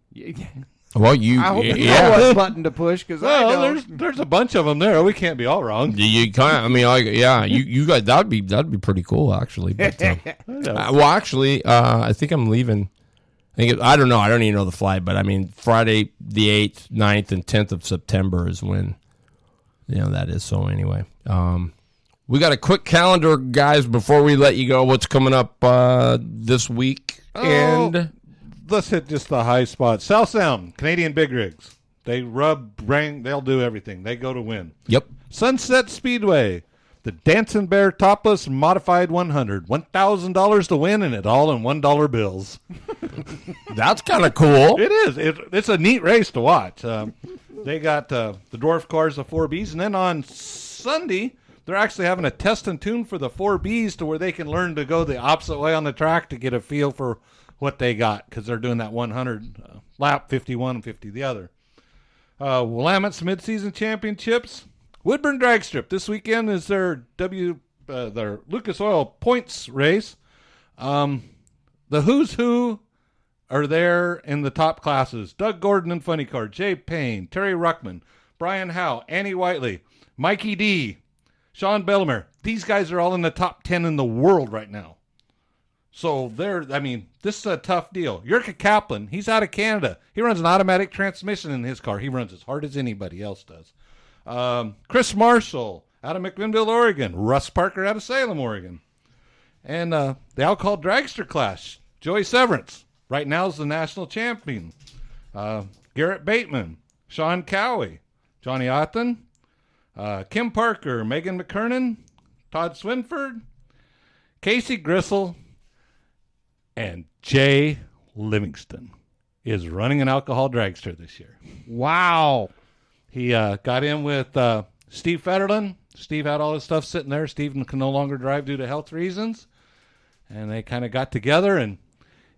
Well, I hope you know what button to push, because there's a bunch of them there. We can't be all wrong. You kind of, I mean, you guys, that'd be pretty cool, actually. But, I think I'm leaving. I don't know. I don't even know the flight, but I mean, Friday the 8th, 9th, and 10th of September is when. That is. So anyway, we got a quick calendar, guys, before we let you go. What's coming up this week? And let's hit just the high spots. South Sound, Canadian Big Rigs. They they'll do everything. They go to win. Yep. Sunset Speedway, the Dancing Bear Topless Modified 100. $1,000 to win, and it all in $1 bills. That's kind of cool. It is. It's a neat race to watch. They got the dwarf cars, the 4Bs, and then on Sunday, they're actually having a test and tune for the 4Bs to where they can learn to go the opposite way on the track to get a feel for what they got, because they're doing that 100 lap, 51 and 50 the other. Willamette's Mid-Season Championships. Woodburn Drag Strip. This weekend is their Lucas Oil points race. The who's who are there in the top classes. Doug Gordon and Funny Car, Jay Payne, Terry Ruckman, Brian Howe, Annie Whiteley, Mikey D, Sean Bellemere. These guys are all in the top 10 in the world right now. So this is a tough deal. Yurka Kaplan, he's out of Canada. He runs an automatic transmission in his car. He runs as hard as anybody else does. Chris Marshall out of McMinnville, Oregon. Russ Parker out of Salem, Oregon. And the alcohol dragster class, Joey Severance, right now is the national champion. Garrett Bateman, Sean Cowie, Johnny Otten, Kim Parker, Megan McKernan, Todd Swinford, Casey Gristle, and Jay Livingston is running an alcohol dragster this year. Wow. He got in with Steve Federlin. Steve had all his stuff sitting there. Steve can no longer drive due to health reasons. And they kind of got together, and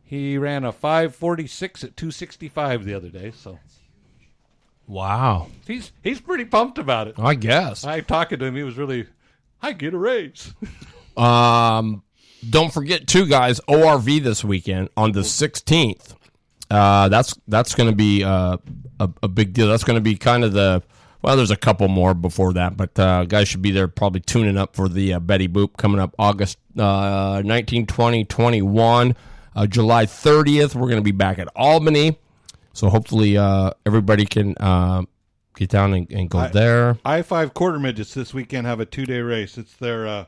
he ran a 5:46 at 265 the other day. So, Wow. he's pretty pumped about it. I guess. I talking to him, he was really, I get a raise. Don't forget, too, guys, ORV this weekend on the 16th. That's going to be a big deal. That's going to be kind of well, there's a couple more before that, but guys should be there probably tuning up for the Betty Boop coming up August 19, 20, 21. July 30th, we're going to be back at Albany. So hopefully everybody can get down and go there. I-5 Quarter Midgets this weekend have a 2-day race. It's their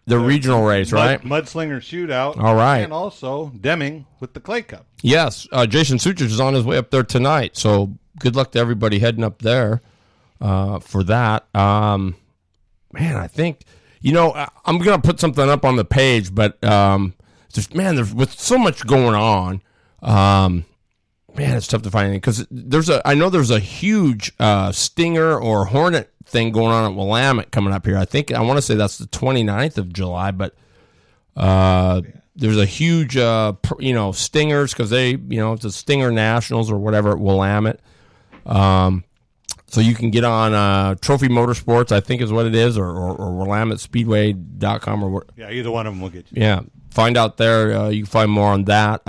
regional race, right? Mudslinger Shootout. All right. And also Deming with the Clay Cup. Yes, Jason Suchich is on his way up there tonight. So good luck to everybody heading up there for that. Man, I think, I'm going to put something up on the page, but there's with so much going on, man, it's tough to find anything because I know there's a huge Stinger or Hornet thing going on at Willamette coming up here. I want to say that's the 29th of July, but there's a huge, Stingers because it's a Stinger Nationals or whatever at Willamette. So you can get on Trophy Motorsports, I think is what it is, or WillametteSpeedway.com or what. Yeah, either one of them will get you. Yeah, find out there. You can find more on that.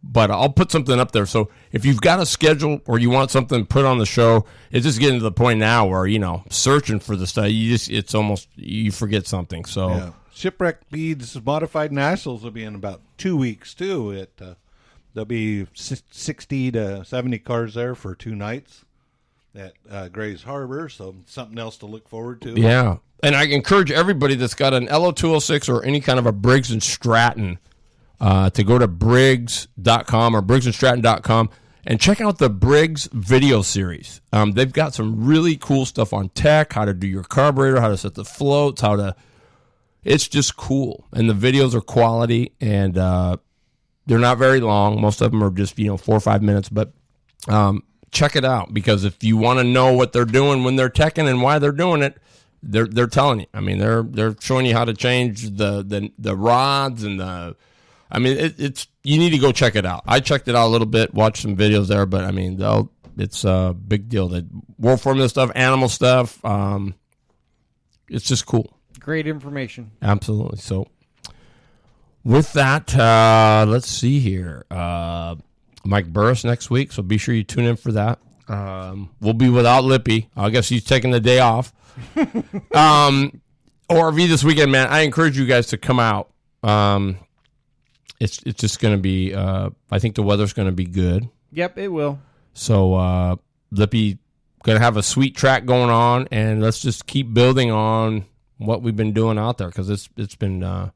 But I'll put something up there. So if you've got a schedule or you want something put on the show, it's just getting to the point now where, searching for the stuff, it's almost, you forget something. So yeah. Shipwreck Beads Modified Nationals will be in about 2 weeks, too. There'll be 60 to 70 cars there for 2 nights at Grays Harbor, so something else to look forward to. Yeah. And I encourage everybody that's got an LO206 or any kind of a Briggs & Stratton to go to Briggs.com or BriggsandStratton.com and check out the Briggs video series. They've got some really cool stuff on tech, how to do your carburetor, how to set the floats, it's just cool. And the videos are quality, and they're not very long. Most of them are just, 4 or 5 minutes, but check it out, because if you want to know what they're doing when they're teching and why they're doing it, they're telling you. I mean, they're showing you how to change the rods and it's you need to go check it out. I checked it out a little bit, watched some videos there, but it's a big deal. The World Formula stuff, animal stuff, it's just cool. Great information. Absolutely. So with that, let's see here. Mike Burris next week, so be sure you tune in for that. We'll be without Lippy. I guess he's taking the day off. ORV this weekend, man. I encourage you guys to come out. It's just going to be, I think the weather's going to be good. Yep, it will. So Lippy going to have a sweet track going on, and let's just keep building on what we've been doing out there, because it's been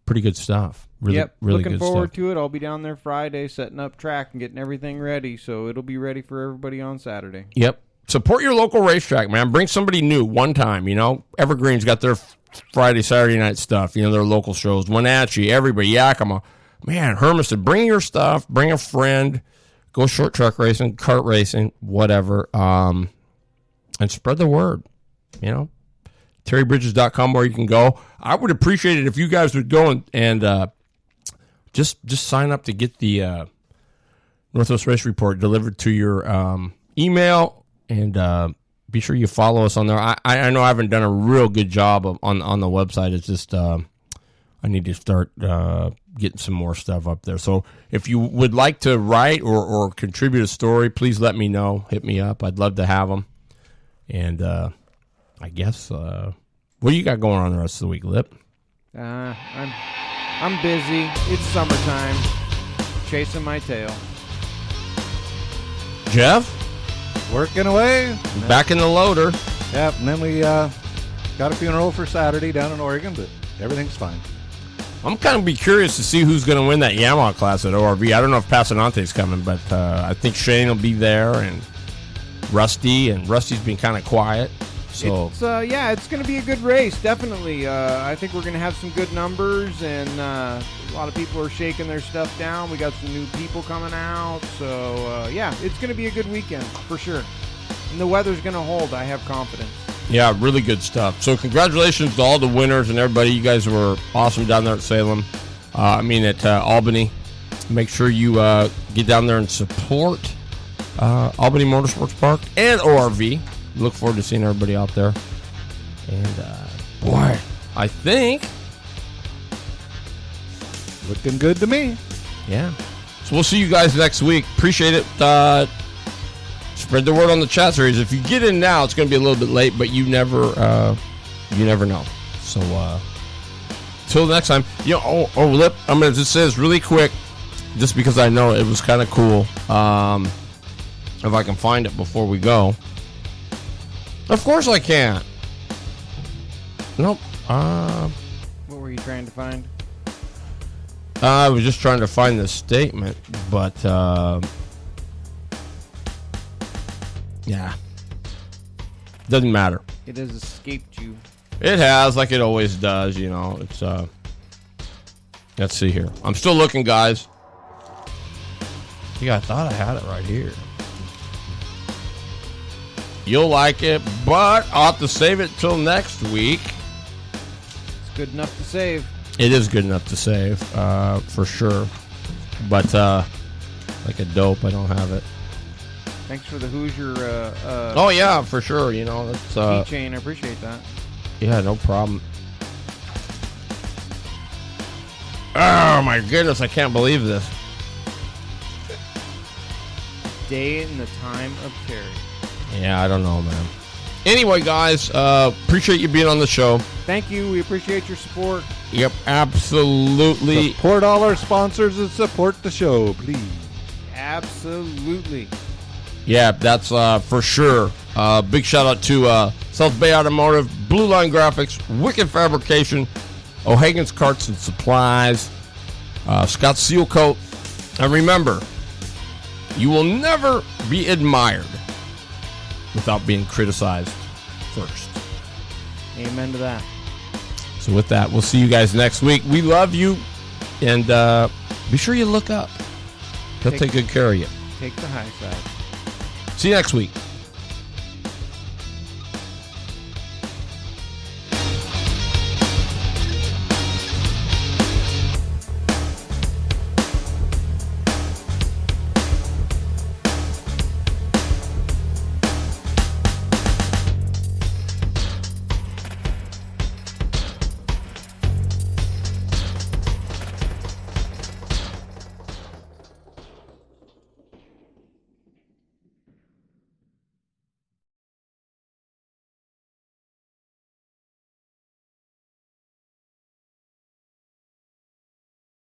pretty good stuff. Really, yep, really looking good forward stuff. to it. I'll be down there Friday setting up track and getting everything ready, so it'll be ready for everybody on Saturday. Yep. Support your local racetrack, man. Bring somebody new one time, Evergreen's got their Friday, Saturday night stuff, their local shows. Wenatchee, everybody, Yakima. Man, Hermiston, bring your stuff, bring a friend, go short track racing, kart racing, whatever, and spread the word, TerryBridges.com where you can go. I would appreciate it if you guys would go and just sign up to get the Northwest Race Report delivered to your email, and be sure you follow us on there. I know I haven't done a real good job on the website. It's just I need to start getting some more stuff up there. So if you would like to write or contribute a story, please let me know. Hit me up. I'd love to have them. And I guess what do you got going on the rest of the week, Lip? I'm busy. It's summertime. Chasing my tail. Jeff? Working away. Back in the loader. Yeah, and then we got a funeral for Saturday down in Oregon, but everything's fine. I'm kind of be curious to see who's going to win that Yamaha class at ORV. I don't know if Pasanante's coming, but I think Shane will be there and Rusty's been kind of quiet. So it's going to be a good race, definitely. I think we're going to have some good numbers, and a lot of people are shaking their stuff down. We got some new people coming out, so it's going to be a good weekend for sure. And the weather's going to hold. I have confidence. Yeah, really good stuff. So congratulations to all the winners and everybody. You guys were awesome down there at Salem. At Albany. Make sure you get down there and support Albany Motorsports Park and ORV. Look forward to seeing everybody out there. And, boy, I think... Looking good to me. Yeah. So we'll see you guys next week. Appreciate it. Spread the word on the chat series. If you get in now, it's going to be a little bit late, but you never know. So till next time. Lip. I'm going to just say this really quick, just because I know it was kind of cool. If I can find it before we go. Of course I can't. Nope. What were you trying to find? I was just trying to find the statement, but doesn't matter. It has escaped you. It has, like it always does. It's let's see here. I'm still looking, guys. I thought I had it right here. You'll like it, but I'll have to save it till next week. It's good enough to save. It is good enough to save, for sure. But like a dope, I don't have it. Thanks for the Hoosier. Oh yeah, for sure. That's keychain. I appreciate that. Yeah, no problem. Oh my goodness, I can't believe this. Day in the time of Terry. Yeah, I don't know, man. Anyway, guys, appreciate you being on the show. Thank you. We appreciate your support. Yep, absolutely. Support all our sponsors and support the show, please. Absolutely. Yeah, that's for sure. Big shout out to South Bay Automotive, Blue Line Graphics, Wicked Fabrication, O'Hagan's Carts and Supplies, Scott Seal Coat. And remember, you will never be admired without being criticized first. Amen to that. So with that, we'll see you guys next week. We love you, and be sure you look up. He'll take good care of you. Take the high side. See you next week.